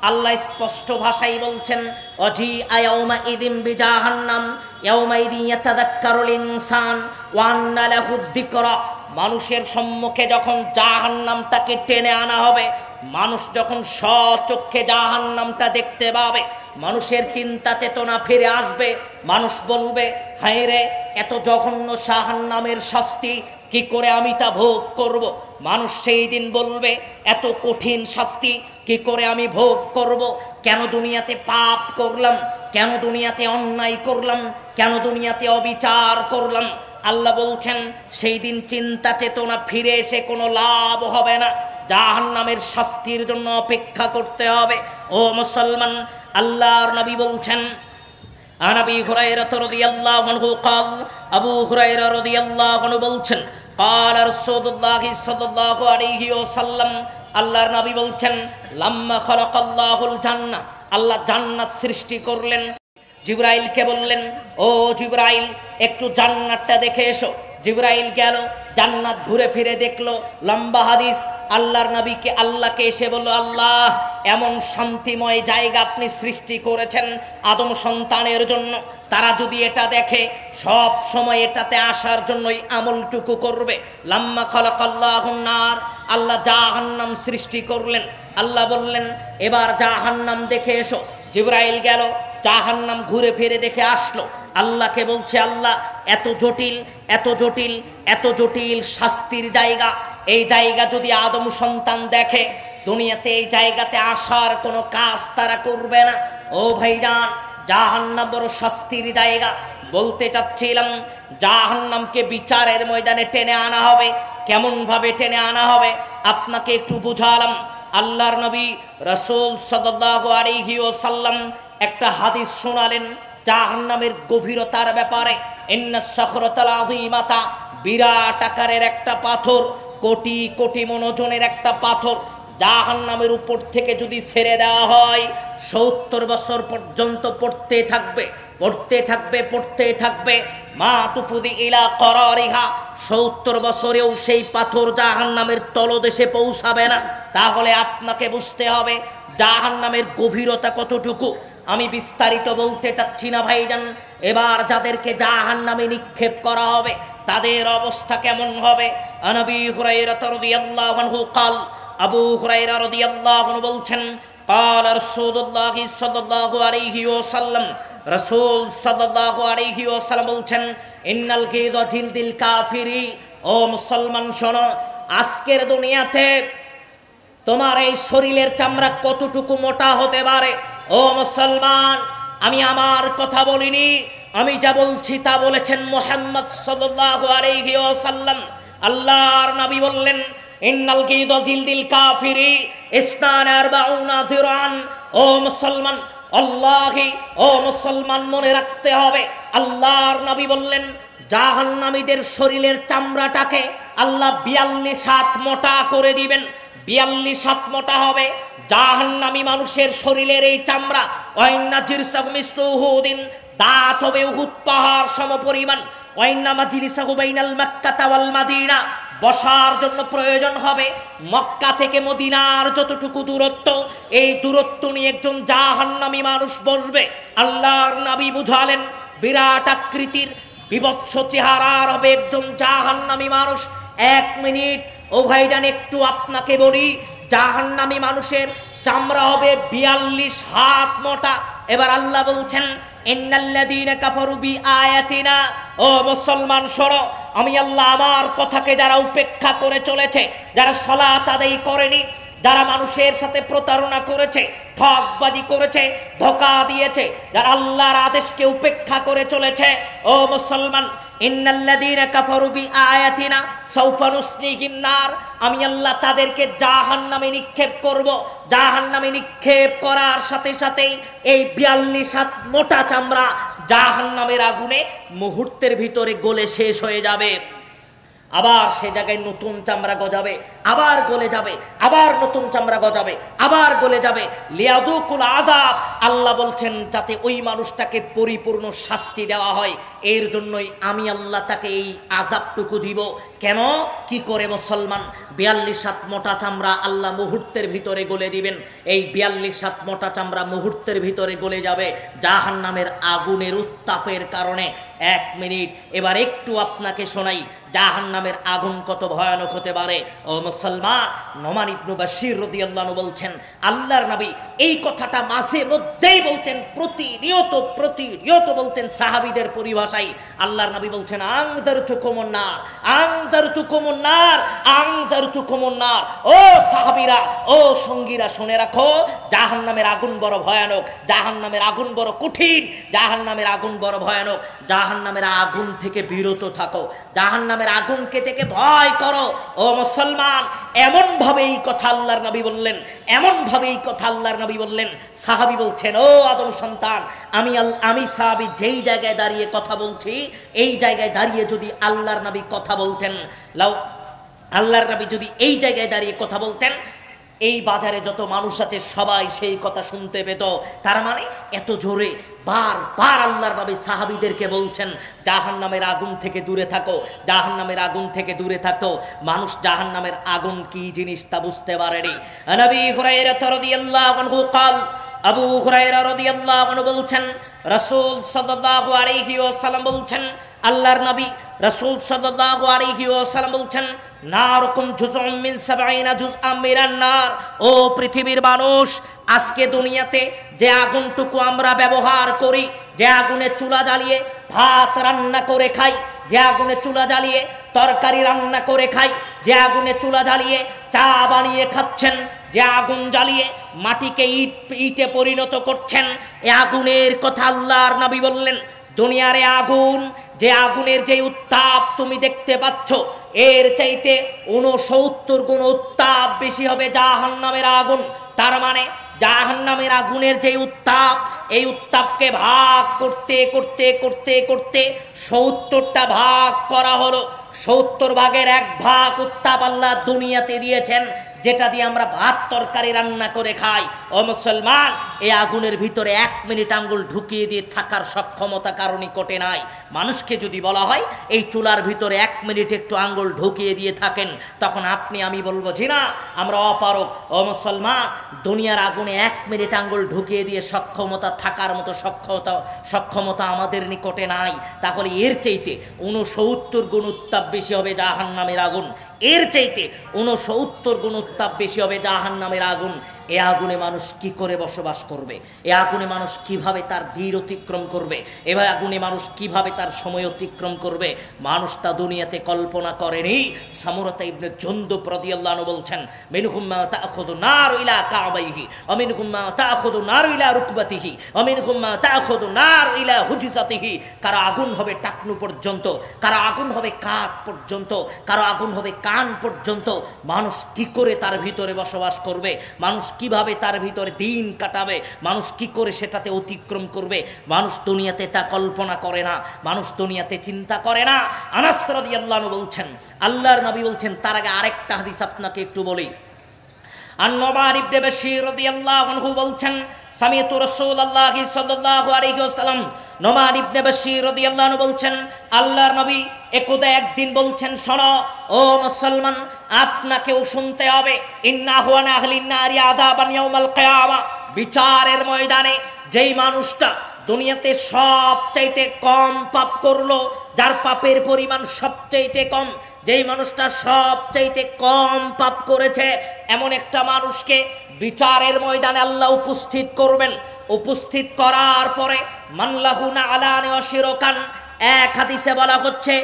আল্লাহ স্পষ্ট ভাষায় বলছেন, অজি আয়াউমা ইদিম বিজাহান্নাম ইয়াউমা ইদিন ইয়াতাযাক্কারুল ইনসান ওয়া আন্না লাহু যিকরা, মানুষের সম্মুখে যখন জাহান্নামটাকে টেনে আনা হবে, মানুষ যখন স্বচক্ষে জাহান্নামটা দেখতে পাবে, মানুষের চিন্তা চেতনা ফিরে আসবে। মানুষ বলবে, হায় রে, এত জঘন্য জাহান্নামের শাস্তি কি করে আমি তা ভোগ করব? মানুষ সেই দিন বলবে, এত কঠিন শাস্তি কি করে আমি ভোগ করব? কেন দুনিয়াতে পাপ করলাম, কেন দুনিয়াতে অন্যায় করলাম, কেন দুনিয়াতে অবিচার করলাম? আল্লাহ বলছেন, সেই দিন চিন্তা চেতনা ফিরে এসে কোনো লাভ হবে না, জাহান্নামের শাস্তির জন্য অপেক্ষা করতে হবে। ও মুসলমান, আল্লাহর নবী বলছেন, আন আবি হুরায়রা রাদিয়াল্লাহু আনহু قال, আবু হুরায়রা রাদিয়াল্লাহু আনহু বলছেন, قال রাসূলুল্লাহ সাল্লাল্লাহু আলাইহি ওয়াসাল্লাম, আল্লাহর নবী বলছেন, লাম্মা খালাকাল্লাহুল জান্নাহ, আল্লাহ জান্নাত সৃষ্টি করলেন। জিবরাইলকে বললেন, ও জিবরাইল, একটু জান্নাতটা দেখে এসো। জিবরাইল গেল, জান্নাত ঘুরে ফিরে দেখলো। লম্বা হাদিস, আল্লাহর নবীকে আল্লাহকে এসে বলল, আল্লাহ, এমন শান্তিময় জায়গা আপনি সৃষ্টি করেছেন আদম সন্তানের জন্য, তারা যদি এটা দেখে সব সময় এটাতে আসার জন্যই আমলটুকু করবে। লাম্মা খালাকাল্লাহুন নার, আল্লাহ জাহান্নাম সৃষ্টি করলেন। আল্লাহ বললেন, এবার জাহান্নাম দেখে এসো। জিবরাইল গেল, জাহান্নাম ঘুরে ফিরে দেখে আসলো। আল্লাহকে বলছে, আল্লাহ, এত জটিল, এত জটিল, এত জটিল শাস্তির জায়গা, এই জায়গা যদি আদম সন্তান দেখে, দুনিয়াতে এই জায়গাতে আসার কোনো কাজ তারা করবে না। ও ভাইজান, জাহান্নাম বড় শাস্তির জায়গা। বলতে চাচ্ছিলাম, জাহান্নামকে বিচারের ময়দানে টেনে আনা হবে। কেমন ভাবে টেনে আনা হবে আপনাকে একটু বুঝালাম। আল্লাহর নবী রাসূল সাল্লাল্লাহু আলাইহি ওয়াসাল্লাম একটা হাদিস শোনালেন জাহান্নামের গভীরতার ব্যাপারে। ইন্নাস সাখরাতাল আযীমাতা, বিরাট আকারের একটা পাথর কোটি কোটি মনোজনের একটা পাথর জাহান্নামের উপর থেকে যদি ছেড়ে দেওয়া হয় 70 বছর পর্যন্ত পড়তে থাকবে, পড়তে থাকবে, পড়তে থাকবে। মা তুফুদি ইলা করারিহা, 70 বছরেও সেই পাথর জাহান্নামের তলদেশে পৌঁছাবে না। তাহলে আপনাকে বুঝতে হবে জাহান্নামের গভীরতা কতটুকু। আমি বিস্তারিত বলতে চাচ্ছি না ভাইজান। এবার যাদেরকে জাহান্নামে নিক্ষেপ করা হবে তাদের অবস্থা কেমন হবে? নবী হুরায়রা রাদিয়াল্লাহু আনহু قال, আবু হুরায়রা রাদিয়াল্লাহু আনহু বলছেন, قال রাসূলুল্লাহ সাল্লাল্লাহু আলাইহি ওয়াসাল্লাম, রাসূল সাল্লাল্লাহু আলাইহি ওয়াসাল্লাম বলছেন, ইন্নাল গীযা জিলদিল কাফিরি, ও মুসলমান শোনো, আজকের দুনিয়াতে তোমার এই শরীরের চামড়া কতটুকু মোটা হতে পারে। ও মুসলমান, আমি আমার কথা বলিনি, আমি যা বলছি তা বলেছেন মুহাম্মদ সাল্লাল্লাহু আলাইহি ওয়াসাল্লাম। আল্লাহর নবী বললেন, ইন্নাল গীযা জিলদিল কাফিরি ইসনান আরবাউনা যিরান। ও মুসলমান, আল্লাহি, ও মুসলমান মনে রাখতে হবে, আল্লাহর নবী বললেন জাহান্নামীদের শরীরের চামড়াটাকে আল্লাহ 42 হাত মোটা করে দিবেন। 42 হাত মোটা হবে জাহান্নামী মানুষের শরীরের এই চামড়া। ওয়াইন্না জিরসাহু মিসলু উহুদিন, দাঁত হবে উহুদ পাহাড় সমপরিমাণ। ওয়াইন্না মাজলিসাহু বাইনাল মাক্কাতা ওয়াল মাদিনা, বসার জন্য প্রয়োজন হবে মক্কা থেকে মদিনার যতটুকু দূরত্ব, এই দূরত্ব নিয়ে একজন জাহান্নামী মানুষ বসবে। আল্লাহর নবী বুঝালেন বিরাট আকৃতির বিভৎস চেহারার হবে একজন জাহান্নামী মানুষ। 1 মিনিট, ও ভাইজান একটু আপনাকে বলি, জাহান্নামী মানুষের চামড়া হবে 42 হাত মোটা। এবার আল্লাহ বলছেন, ইন্নাল্লাযীনা কাফারু বিআয়াতিনা, ও মুসলমান শোনো, আমি আল্লাহ আমার কথাকে যারা উপেক্ষা করে চলেছে, যারা সালাত আদায় করেনি, যারা মানুষের সাথে প্রতারণা করেছে, ঠকবাজি করেছে, ধোঁকা দিয়েছে, যারা আল্লাহর আদেশকে উপেক্ষা করে চলেছে, ও মুসলমান, ইন্নাল্লাযীনা কাফারু বিআয়াতিনা সাওফা নুসলিহিন নার, আমি আল্লাহ তাদেরকে জাহান্নামে নিক্ষেপ করব। জাহান্নামে নিক্ষেপ করার সাথে সাথেই এই 42 হাত মোটা চামড়া জাহান্নামের আগুনে মুহূর্তের ভিতরে গলে শেষ হয়ে যাবে। আবার সে জায়গায় নতুন চামড়া গজাবে, আবার গলে যাবে, আবার নতুন চামড়া গজাবে, আবার গলে যাবে। লিয়াযুকুল আযাব, আল্লাহ বলছেন যাতে ওই মানুষটাকে পরিপূর্ণ শাস্তি দেওয়া হয়, এর জন্যই আমি আল্লাহ তাকে এই আযাবটুকু দিব। কেন, কি করে মুসলমান? 42 হাত মোটা চামড়া আল্লাহ মুহূর্তের ভিতরে গলে দিবেন। এই 42 হাত মোটা চামড়া মুহূর্তের ভিতরে গলে যাবে জাহান্নামের আগুনের উত্তাপের কারণে। 1 মিনিট, এবার একটু আপনাকে শোনাই জাহান্নামের আগুন কত ভয়ানক হতে পারে। ও মুসলমান, নোমান ইবনে বাশির রাদিয়াল্লাহু আনহু বলছেন, আল্লাহর নবী এই কথাটা মাঝে মধ্যেই বলতেন, প্রতিনিয়ত বলতেন সাহাবীদের পরিভাষায়। আল্লাহর নবী বলছেন, আনজারতুকুমুন নার, আনজারতুকুমুন নার, আনজারতুকুমুন নার। ও সাহাবীরা, ও সঙ্গীরা, শুনে রাখো, জাহান্নামের আগুন বড় ভয়ানক, জাহান্নামের আগুন বড় কঠিন, জাহান্নামের আগুন বড় ভয়ানক। জাহান্নামের আগুন থেকে বিরত থাকো, জাহান্নামের আগুনকে থেকে ভয় করো। ও মুসলমান, এমন ভাবে এই কথা আল্লাহর নবী বললেন, এমন ভাবে এই কথা আল্লাহর নবী বললেন। সাহাবী বলছেন, ও আদম সন্তান, আমি সাহাবী যেই জায়গায় দাঁড়িয়ে কথা বলছি, এই জায়গায় দাঁড়িয়ে যদি আল্লাহর নবী কথা বলতেন, আল্লাহর নবী যদি এই জায়গায় দাঁড়িয়ে কথা বলতেন, এই বাজারে যত মানুষ আছে সবাই সেই কথা শুনতে পেত। তার মানে এত জোরে বারবার আল্লাহর নবী সাহাবীদেরকে বলছেন, জাহান্নামের আগুন থেকে দূরে থাকো, জাহান্নামের আগুন থেকে দূরে থাকো। মানুষ জাহান্নামের আগুন কি জিনিস তা বুঝতে পারেনি। নবী হুরায়রা রাদিয়াল্লাহু আনহু قال, আবু হুরায়রা রাদিয়াল্লাহু আনহু বলছেন, রাসূল সাল্লাল্লাহু আলাইহি ওয়াসাল্লাম বলছেন, আল্লাহর নবী রাসূল সাল্লাল্লাহু আলাইহি ওয়াসাল্লাম বলছেন, নারকুম জুজউম মিন 70 জুজআম মিনান নার। ও পৃথিবীর মানুষ, আজকে দুনিয়াতে যে আগুনটুকু আমরা ব্যবহার করি, যে আগুনে চুলা জ্বালিয়ে ভাত রান্না করে খাই, যে আগুনে চুলা জ্বালিয়ে তরকারি রান্না করে খাই, যে আগুনে চুলা জ্বালিয়ে চা বানিয়ে খাচ্ছেন, যে আগুন জ্বালিয়ে মাটিকে ইটে পরিণত করছেন, এই আগুনের কথা আল্লাহর নবী বললেন। দুনিয়ার আগুন, যে আগুনের যে উত্তাপ তুমি দেখতে পাচ্ছ, এর চাইতে 69 গুণ উত্তাপ বেশি হবে জাহান্নামের আগুন। তার মানে জাহান্নামের আগুনের যে উত্তাপ, এই উত্তাপকে ভাগ করতে করতে করতে করতে 70টা ভাগ করা হলো। 70 ভাগের 1 ভাগ উত্তাপ আল্লাহ দুনিয়াতে দিয়েছেন, যেটা দিয়ে আমরা ভাত তরকারি রান্না করে খাই। ও মুসলমান, এই আগুনের ভিতরে 1 মিনিট আঙ্গুল ঢুকিয়ে দিয়ে থাকার সক্ষমতা কারণই কোটে নাই। মানুষকে যদি বলা হয় এই চুলার ভিতরে 1 মিনিট একটু আঙ্গুল ঢুকিয়ে দিয়ে থাকেন, তখন আপনি আমি বলবো জি না, আমরা অপারক। ও মুসলমান, দুনিয়ার আগুনে 1 মিনিট আঙ্গুল ঢুকিয়ে দিয়ে সক্ষমতা থাকার মতো সক্ষমতা আমাদের নিকটে নাই। তাহলে এর চাইতে 69 গুণ উত্তাপ বেশি হবে জাহান্নামের আগুন, এর চাইতে 69 গুণ উত্তাপ বেশি হবে জাহান্নামের আগুন। এ আগুনে মানুষ কি করে বসবাস করবে? এ আগুনে মানুষ কিভাবে তার দিন অতিক্রম করবে? এবার আগুনে মানুষ কিভাবে তার সময় অতিক্রম করবে? মানুষটা দুনিয়াতে কল্পনা করেনি। সামুরাতা ইবনে জুনদুব রাদিয়াল্লাহু আনহু বলছেন, মিনহুম মা তাখুযু নার ইলা কাবাইহি ওয়া মিনহুম মা তাখুযু নার ইলা রুকবাতিহি ওয়া মিনহুম মা তাখুযু নার ইলা হুজজাতিহি। কারো আগুন হবে টাকনু পর্যন্ত, কারো আগুন হবে কাঁধ পর্যন্ত, কারো আগুন হবে কান পর্যন্ত। মানুষ কি করে তার ভিতরে বসবাস করবে? মানুষ কিভাবে তার ভিতরে দিন কাটাবে? মানুষ কি করে সেটাতে অতিক্রম করবে? মানুষ দুনিয়াতে তা কল্পনা করে না, মানুষ দুনিয়াতে চিন্তা করে না। আনাস রাদিয়াল্লাহু আনহু বলছেন, আল্লাহর নবী বলছেন, তার আগে আরেকটা হাদিস আপনাকে একটু বলি। আন-নুমান ইবনে বাশীর রাদিয়াল্লাহু আনহু বলছেন, সামিতু রাসূলুল্লাহি সাল্লাল্লাহু আলাইহি ওয়াসাল্লাম, নুমান ইবনে বাশীর রাদিয়াল্লাহু আনহু বলছেন, আল্লাহর নবী একদা একদিন বলছেন, শোনো ও মুসলমান, আপনাকেও শুনতে হবে, ইন্নাহু আন আহলিন নারি আযাবান ইয়াউমাল কিয়ামা। বিচারের ময়দানে যেই মানুষটা দুনিয়াতে সবচাইতে কম পাপ করলো, যার পাপের পরিমাণ সবচাইতে কম, যেই মানুষটা সবচাইতে কম পাপ করেছে, এমন একটা মানুষকে বিচারের ময়দানে আল্লাহ উপস্থিত করবেন। উপস্থিত করার পরে মানলাহু না আলানি অশিরকান, এক হাদিসে বলা হচ্ছে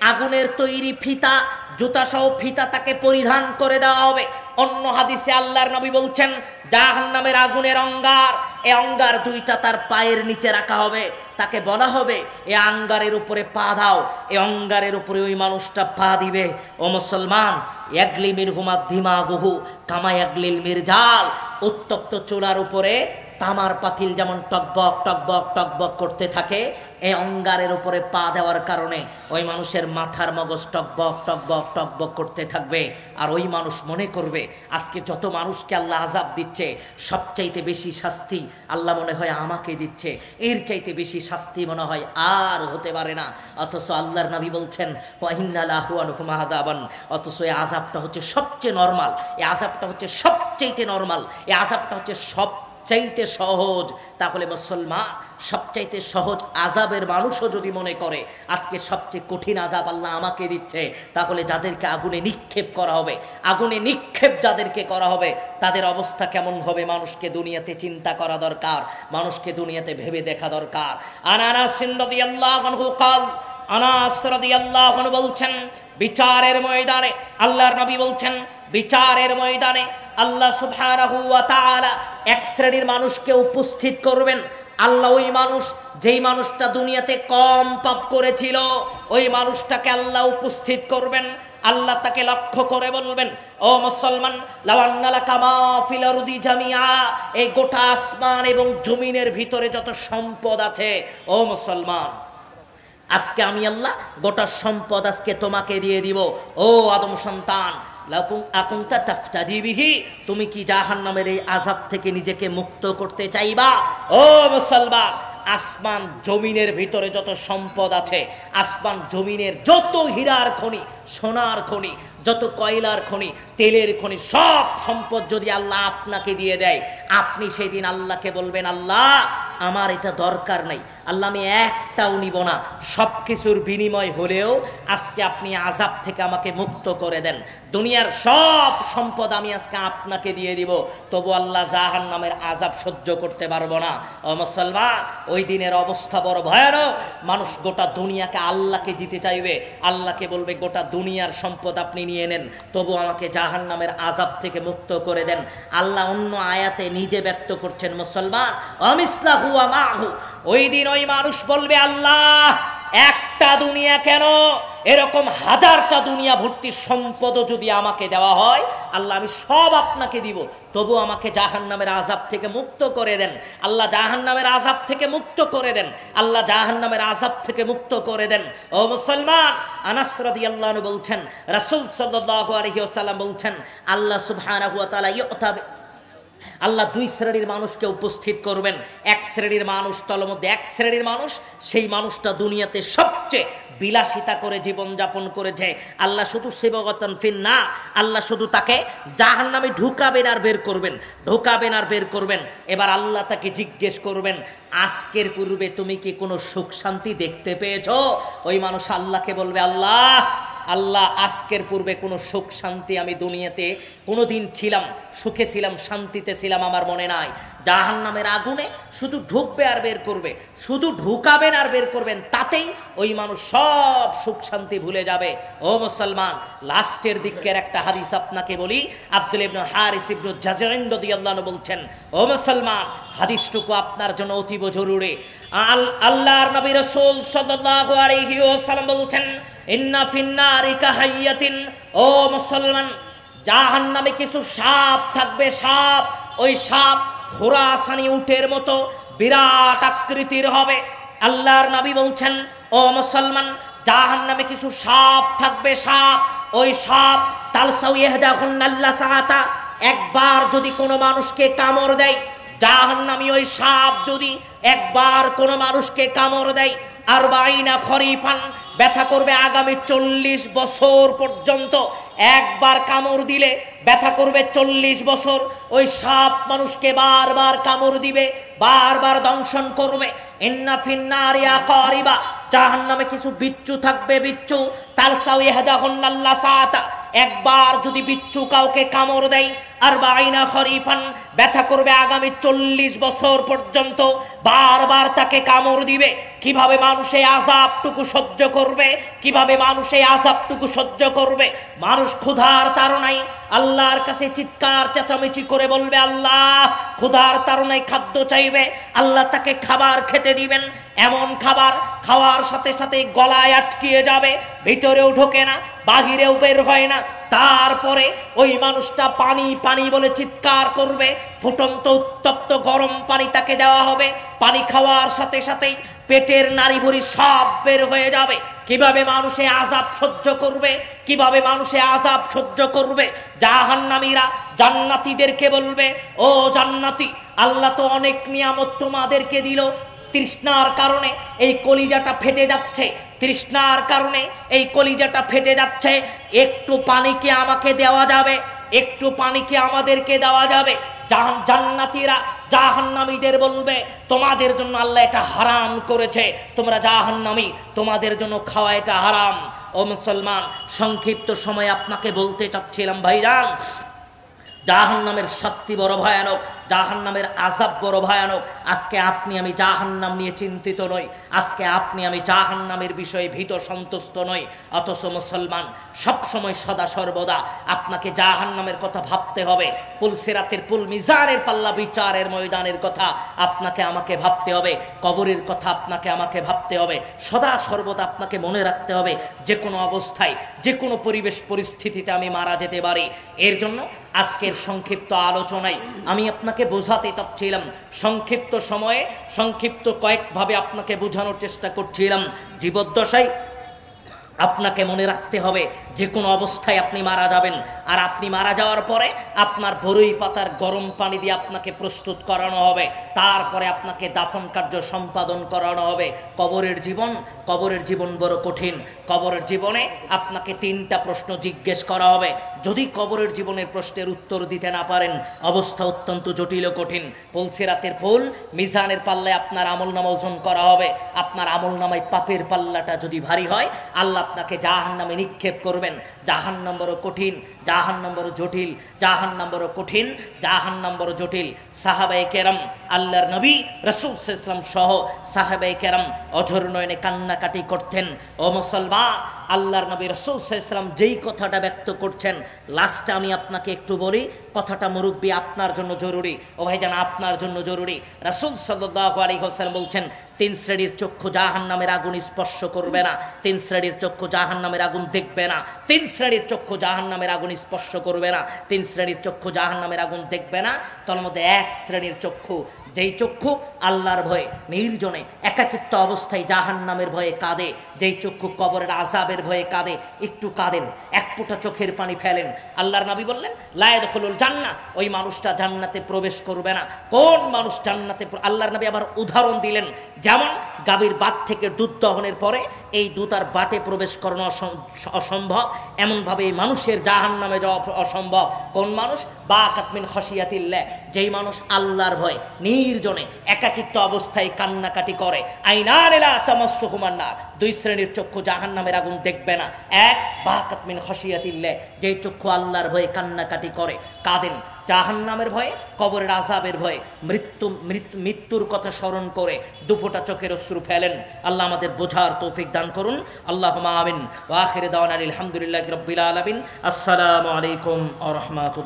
আগুনের তৈরি ফিতা, জুতা সহ ফিতা তাকে পরিধান করে দেওয়া হবে। অন্য হাদিসে আল্লাহর নবী বলছেন, জাহান্নামের আগুনের অঙ্গার, এই অঙ্গার 2টা তার পায়ের নিচে রাখা হবে। তাকে বলা হবে এই অঙ্গারের উপরে পা দাও। এই অঙ্গারের উপরে ওই মানুষটা পা দিবে। ও মুসলমান, ইয়াগলি মিনহুমা দিমাগুহু কামা ইয়াগলিল মিরজাল। উত্তপ্ত চুলার উপরে তামার পাতিল যেমন টকবক টকবক টকবক করতে থাকে, এই অঙ্গারের উপরে পা দেওয়ার কারণে ওই মানুষের মাথার মগজ টকবক টকবক টকবক করতে থাকবে। আর ওই মানুষ মনে করবে আজকে যত মানুষকে আল্লাহ আযাব দিচ্ছে, সবচাইতে বেশি শাস্তি আল্লাহ মনে হয় আমাকে দিচ্ছে, এর চাইতে বেশি শাস্তি মনে হয় আর হতে পারে না। অথচ আল্লাহর নবী বলছেন, ওয়া ইন্না লাহু আনকুম আযাবান, অথচ এই আযাবটা হচ্ছে সবচেয়ে নরমাল, এই আযাবটা হচ্ছে সবচাইতে নরমাল, এই আযাবটা হচ্ছে সবচাইতে সহজ। তাহলে মুসলমান, সবচাইতে সহজ আযাবের মানুষও যদি মনে করে আজকে সবচেয়ে কঠিন আযাব আল্লাহ আমাকে দিচ্ছে, তাহলে যাদেরকে আগুনে নিক্ষেপ করা হবে, আগুনে নিক্ষেপ যাদেরকে করা হবে, তাদের অবস্থা কেমন হবে মানুষকে দুনিয়াতে চিন্তা করা দরকার, মানুষকে দুনিয়াতে ভেবে দেখা দরকার। আনাস রাদিয়াল্লাহু আনহু قال, আনাস রাদিয়াল্লাহু আনহু বলছেন, বিচারের ময়দানে আল্লাহর নবী বলছেন, বিচারের ময়দানে আল্লাহ সুবহানাহু ওয়া তাআলা এক শ্রেণীর মানুষকে উপস্থিত করবেন। আল্লাহ ওই মানুষ, যেই মানুষটা দুনিয়াতে কম পাপ করেছিল, ওই মানুষটাকে আল্লাহ উপস্থিত করবেন। আল্লাহ তাকে লক্ষ্য করে বলবেন, ও মুসলমান, লাওয়ান্না লাকা মা ফিল আরদি জামিআ, এই গোটা আসমান এবং জমিনের ভিতরে যত সম্পদ আছে, ও মুসলমান, আজকে আমি আল্লাহ গোটা সম্পদ আজকে তোমাকে দিয়ে দিব। ও আদম সন্তান, আকুনতা তাফতাদি বিহি, তুমি কি জাহান্নামের এই আযাব থেকে নিজেকে মুক্ত করতে চাইবা? ও মুসলমান, আসমান জমিনের ভিতরে যত সম্পদ আছে, আসমান জমিনের যত হীরার খনি, সোনার খনি, যত কয়লার খনি, তেলের খনি, সব সম্পদ যদি আল্লাহ আপনাকে দিয়ে দেয়, আপনি সেই দিন আল্লাহকে বলবেন, আল্লাহ আমার এটা দরকার নাই, আল্লাহ আমি একটাও নিব না, সব কিছুর বিনিময় হলেও আজকে আপনি আযাব থেকে আমাকে মুক্ত করে দেন, দুনিয়ার সব সম্পদ আমি আজকে আপনাকে দিয়ে দিব। তবু আল্লাহ জাহান্নামের আযাব সহ্য করতে পারবো না। ও মুসলমান, ওই দিনের অবস্থা বড় ভয়ানক। মানুষ গোটা দুনিয়াকে আল্লাহকে দিতে চাইবে, আল্লাহকে বলবে গোটা দুনিয়ার সম্পদ আপনি নিয়ে নেন, তবু আমাকে জাহান্নামের আযাব থেকে মুক্ত করে দেন। আল্লাহ অন্য আয়াতে নিজে ব্যক্ত করছেন, মুসলমান, অমিসলাহু ওয়া মাহু, ওই দিন ওই মানুষ বলবে, আল্লাহ এক একটা দুনিয়া কেন, এরকম হাজারটা দুনিয়া ভর্তি সম্পদও যদি আমাকে দেওয়া হয়, আল্লাহ আমি সব আপনাকে দিব, তবু আমাকে জাহান্নামের আযাব থেকে মুক্ত করে দেন। আল্লাহ জাহান্নামের আযাব থেকে মুক্ত করে দেন, আল্লাহ জাহান্নামের আযাব থেকে মুক্ত করে দেন। ও মুসলমান, আনাস রাদিয়াল্লাহু আনহু বলছেন, রাসূল সাল্লাল্লাহু আলাইহি ওয়াসাল্লাম বলছেন, আল্লাহ সুবহানাহু ওয়া তাআলা আল্লাহ দুই শ্রেণীর মানুষকে উপস্থিত করবেন। এক শ্রেণীর মানুষ, তল মধ্যে এক শ্রেণীর মানুষ, সেই মানুষটা দুনিয়াতে সবচেয়ে বিলাসিতা করে জীবনযাপন করেছে। আল্লাহ শুধু সিবগাতান ফিন্না, আল্লাহ শুধু তাকে জাহান্নামে ঢুকাবেন আর বের করবেন, ঢুকাবেন আর বের করবেন। এবার আল্লাহ তাকে জিজ্ঞেস করবেন, আজকের পূর্বে তুমি কি কোনো সুখ শান্তি দেখতে পেয়েছো? ওই মানুষ আল্লাহকে বলবে, আল্লাহ আল্লাহ আজকের পূর্বে কোনো সুখ শান্তি আমি দুনিয়াতে কোনো দিন ছিলাম, সুখে ছিলাম, শান্তিতে ছিলাম, আমার মনে নাই। জাহান্নামের আগুনে শুধু ঢুকবে আর বের করবে, শুধু ঢুকাবেন আর বের করবেন, তাতেই ওই মানুষ সব সুখ শান্তি ভুলে যাবে। ও মুসলমান, লাস্টের দিকের একটা হাদিস আপনাকে বলি। আব্দুল ইবনে হারিস ইবনে জাযঈন রাদিয়াল্লাহু আনহু বলছেন, ও মুসলমান, হাদিসটুকু আপনার জন্য অতীব জরুরি। আল্লাহর নবী রাসূল সাল্লাল্লাহু আলাইহি ওয়াসাল্লাম বলছেন, ইন্না ফিন্নারি কাহাইয়াতিন, ও মুসলমান, জাহান্নামে কিছু সাপ থাকবে, সাপ। ওই সাপ খোরাসানি উটের মতো বিরাট আকৃতির হবে। আল্লাহর নবী বলছেন, ও মুসলমান, জাহান্নামে কিছু সাপ থাকবে, সাপ। ওই সাপ তালসাউ ইহদাহুন্নাল্লা সাআতা, একবার যদি কোনো মানুষকে কামড় দেয়, জাহান্নামী ওই সাপ যদি একবার কোনো মানুষকে কামড় দেয়, আরবাইনা খরিফান, ব্যথা করবে আগামী 40 বছর পর্যন্ত। একবার কামড় দিলে ব্যথা করবে 40 বছর। ওই সাপ মানুষকে বারবার কামড় দিবে, বারবার দংশন করবে। ইন্না ফিন্নারি আকারিবা, জাহান্নামে কিছু বিচ্ছু থাকবে, বিচ্ছু। তালসাউ ইহদাহুন্নাল্লা সাআতা, একবার যদি বিচ্ছু কাউকে কামড় দেয়, আরবাইনা খরিফান, ব্যথা করবে আগামী 40 বছর পর্যন্ত, বারবার তাকে কামড় দিবে। কিভাবে মানুষ এই আযাবটুকু সহ্য করবে? কিভাবে মানুষ এই আযাবটুকু সহ্য করবে? মানুষ ক্ষুধার তাড়নায় আল্লাহর কাছে চিৎকার চেঁচামেচি করে বলবে, আল্লাহ, ক্ষুধার তাড়নায় খাদ্য চাইবে। আল্লাহ তাকে খাবার খেতে দিবেন, এমন খাবার খাওয়ার সাথে সাথে গলায় আটকিয়ে যাবে, ভিতরেও ঢোকে না, বাহিরেও বের হয় না। তারপরে ওই মানুষটা পানি পানি বলে চিৎকার করবে, ফুটন্ত উত্তপ্ত গরম পানি তাকে দেওয়া হবে। পানি খাওয়ার সাথে সাথেই পেটের নাড়ি ভুঁড়ি সব বের হয়ে যাবে। কিভাবে মানুষে আযাব সহ্য করবে? কিভাবে মানুষে আযাব সহ্য করবে? জাহান্নামীরা জান্নাতীদেরকে বলবে, ও জান্নাতি, আল্লাহ তো অনেক নিয়ামত তোমাদেরকে দিল, তৃষ্ণার কারণে এই কলিজাটা ফেটে যাচ্ছে, তৃষ্ণার কারণে এই কলিজাটা ফেটে যাচ্ছে, একটু পানি কি আমাকে দেওয়া যাবে? একটু পানি কি আমাদেরকে দেওয়া যাবে? জান্নাতীরা জাহান্নামীদের বলবে, তোমাদের জন্য আল্লাহ এটা হারাম করেছে, তোমরা জাহান্নামী, তোমাদের জন্য খাওয়া এটা হারাম। ও মুসলমান, সংক্ষিপ্ত সময় আপনাকে বলতে চাচ্ছিলাম ভাইজান, জাহান্নামের শাস্তি বড় ভয়ানক, জাহান্নামের আযাব বড় ভয়ানক। আজকে আপনি আমি জাহান্নাম নিয়ে চিন্তিত নই, আজকে আপনি আমি জাহান্নামের বিষয়ে ভীত সন্তুষ্ট নই। অথচ মুসলমান, সব সময় সদা সর্বদা আপনাকে জাহান্নামের কথা ভাবতে হবে। পুলসিরাতের পুল মিজানের পাল্লা, বিচারের ময়দানের কথা আপনাকে আমাকে ভাবতে হবে, কবরের কথা আপনাকে আমাকে ভাবতে হবে। সদা সর্বদা আপনাকে মনে রাখতে হবে, যে কোনো অবস্থায়, যে কোনো পরিবেশ পরিস্থিতিতে আমি মারা যেতে পারি। এর জন্য আজকের সংক্ষিপ্ত আলোচনায় আমি আপনাকে বোঝাতে চাচ্ছিলাম, সংক্ষিপ্ত সময়ে সংক্ষিপ্ত কয়েকভাবে আপনাকে বোঝানোর চেষ্টা করছিলাম। জীবদ্দশায় আপনাকে মনে রাখতে হবে, যে কোনো অবস্থায় আপনি মারা যাবেন, আর আপনি মারা যাওয়ার পরে আপনার বরই পাতার গরম পানি দিয়ে আপনাকে প্রস্তুত করানো হবে, তারপরে আপনাকে দাফন কার্য সম্পাদন করানো হবে। কবরের জীবন বড় কঠিন। কবরের জীবনে আপনাকে 3টা প্রশ্ন জিজ্ঞেস করা হবে। যদি কবরের জীবনের প্রশ্নের উত্তর দিতে না পারেন, অবস্থা অত্যন্ত জটিল ও কঠিন। পুলসিরাতের পুল মিজানের পাল্লায় আপনার আমলনামা ওজন করা হবে। আপনার আমলনামায় পাপের পাল্লাটা যদি ভারী হয়, আল্লাহ আপনাকে জাহান্নামে নিক্ষেপ করবেন। জাহান্নাম বড় কঠিন, জাহান্নাম বড় জটিল, জাহান্নাম বড় কঠিন, জাহান্নাম বড় জটিল। সাহাবায়ে কেরাম, আল্লাহর নবী রাসূল সাল্লাল্লাহু আলাইহি ওয়াসাল্লাম সহ সাহাবায়ে কেরাম অঝর নয়নে কান্নাকাটি করতেন। ও মুসলমান, আল্লাহর নবী রাসূল সাল্লাল্লাহু আলাইহি ওয়াসাল্লাম যেই কথাটা ব্যক্ত করছেন, লাস্টে আমি আপনাকে একটু বলি, কথাটা মুরব্বী আপনার জন্য জরুরি। ও ভাইজান, আপনার জন্য জরুরি। রাসূল সাল্লাল্লাহু আলাইহি ওয়াসাল্লাম বলছেন, তিন শ্রেণীর চক্ষু জাহান্নামের আগুন স্পর্শ করবে না, তিন শ্রেণীর চক্ষু জাহান্নামের আগুন দেখবে না, তিন শ্রেণীর চক্ষু জাহান্নামের আগুন স্পর্শ করবে না, তিন শ্রেণীর চক্ষু জাহান্নামের আগুন দেখবে না। তার মধ্যে এক শ্রেণীর চক্ষু, যেই চক্ষু আল্লাহর ভয়ে নির্জনে একাকিত্ব অবস্থায় জাহান্নামের ভয়ে কাঁদে, যেই চক্ষু কবরের আযাবের ভয়ে কাঁদে, একটু কাঁদেন, এক ফোঁটা চোখের পানি ফেলেন। আল্লাহর নবী বললেন লা ইয়াদখুলুল জান্নাহ, ওই মানুষটা জান্নাতে প্রবেশ করবে না। কোন মানুষ জান্নাতে? আল্লাহর নবী আবার উদাহরণ দিলেন, যেমন গাভীর বাত থেকে দুধ দহনের পরে এই দুধ আর বাটে প্রবেশ করানো অসম্ভব, এমনভাবে এই মানুষের জাহান্নামে যাওয়া অসম্ভব। কোন মানুষ? বাকাত মিন খাশিয়াতিল্লাহ, যেই মানুষ আল্লাহর ভয়ে নির্জনে একাকিত্ব অবস্থায় কান্নাকাটি করে। আইনান লা তামাসসুহুমান নার, দুই শ্রেণীর চক্ষু জাহান্নামের আগুন দেখবে না। এক, বাকাত মিন খাশিয়াতিল্লাহ, যেই চক্ষু আল্লাহর ভয়ে কান্নাকাটি করে, কাঁদেন জাহান্নামের ভয়ে, কবরের আযাবের ভয়ে, মৃত্যুর কথা স্মরণ করে দুফোঁটা চোখের অশ্রু ফেলেন। আল্লাহ আমাদের বোঝার তৌফিক দান করুন। আল্লাহুম্মা আমিন। ওয়া আখিরু দাওয়ানা আলহামদুলিল্লাহি রাব্বিল আলামিন। আসসালামু আলাইকুম ওয়া রাহমাতুল্লাহ।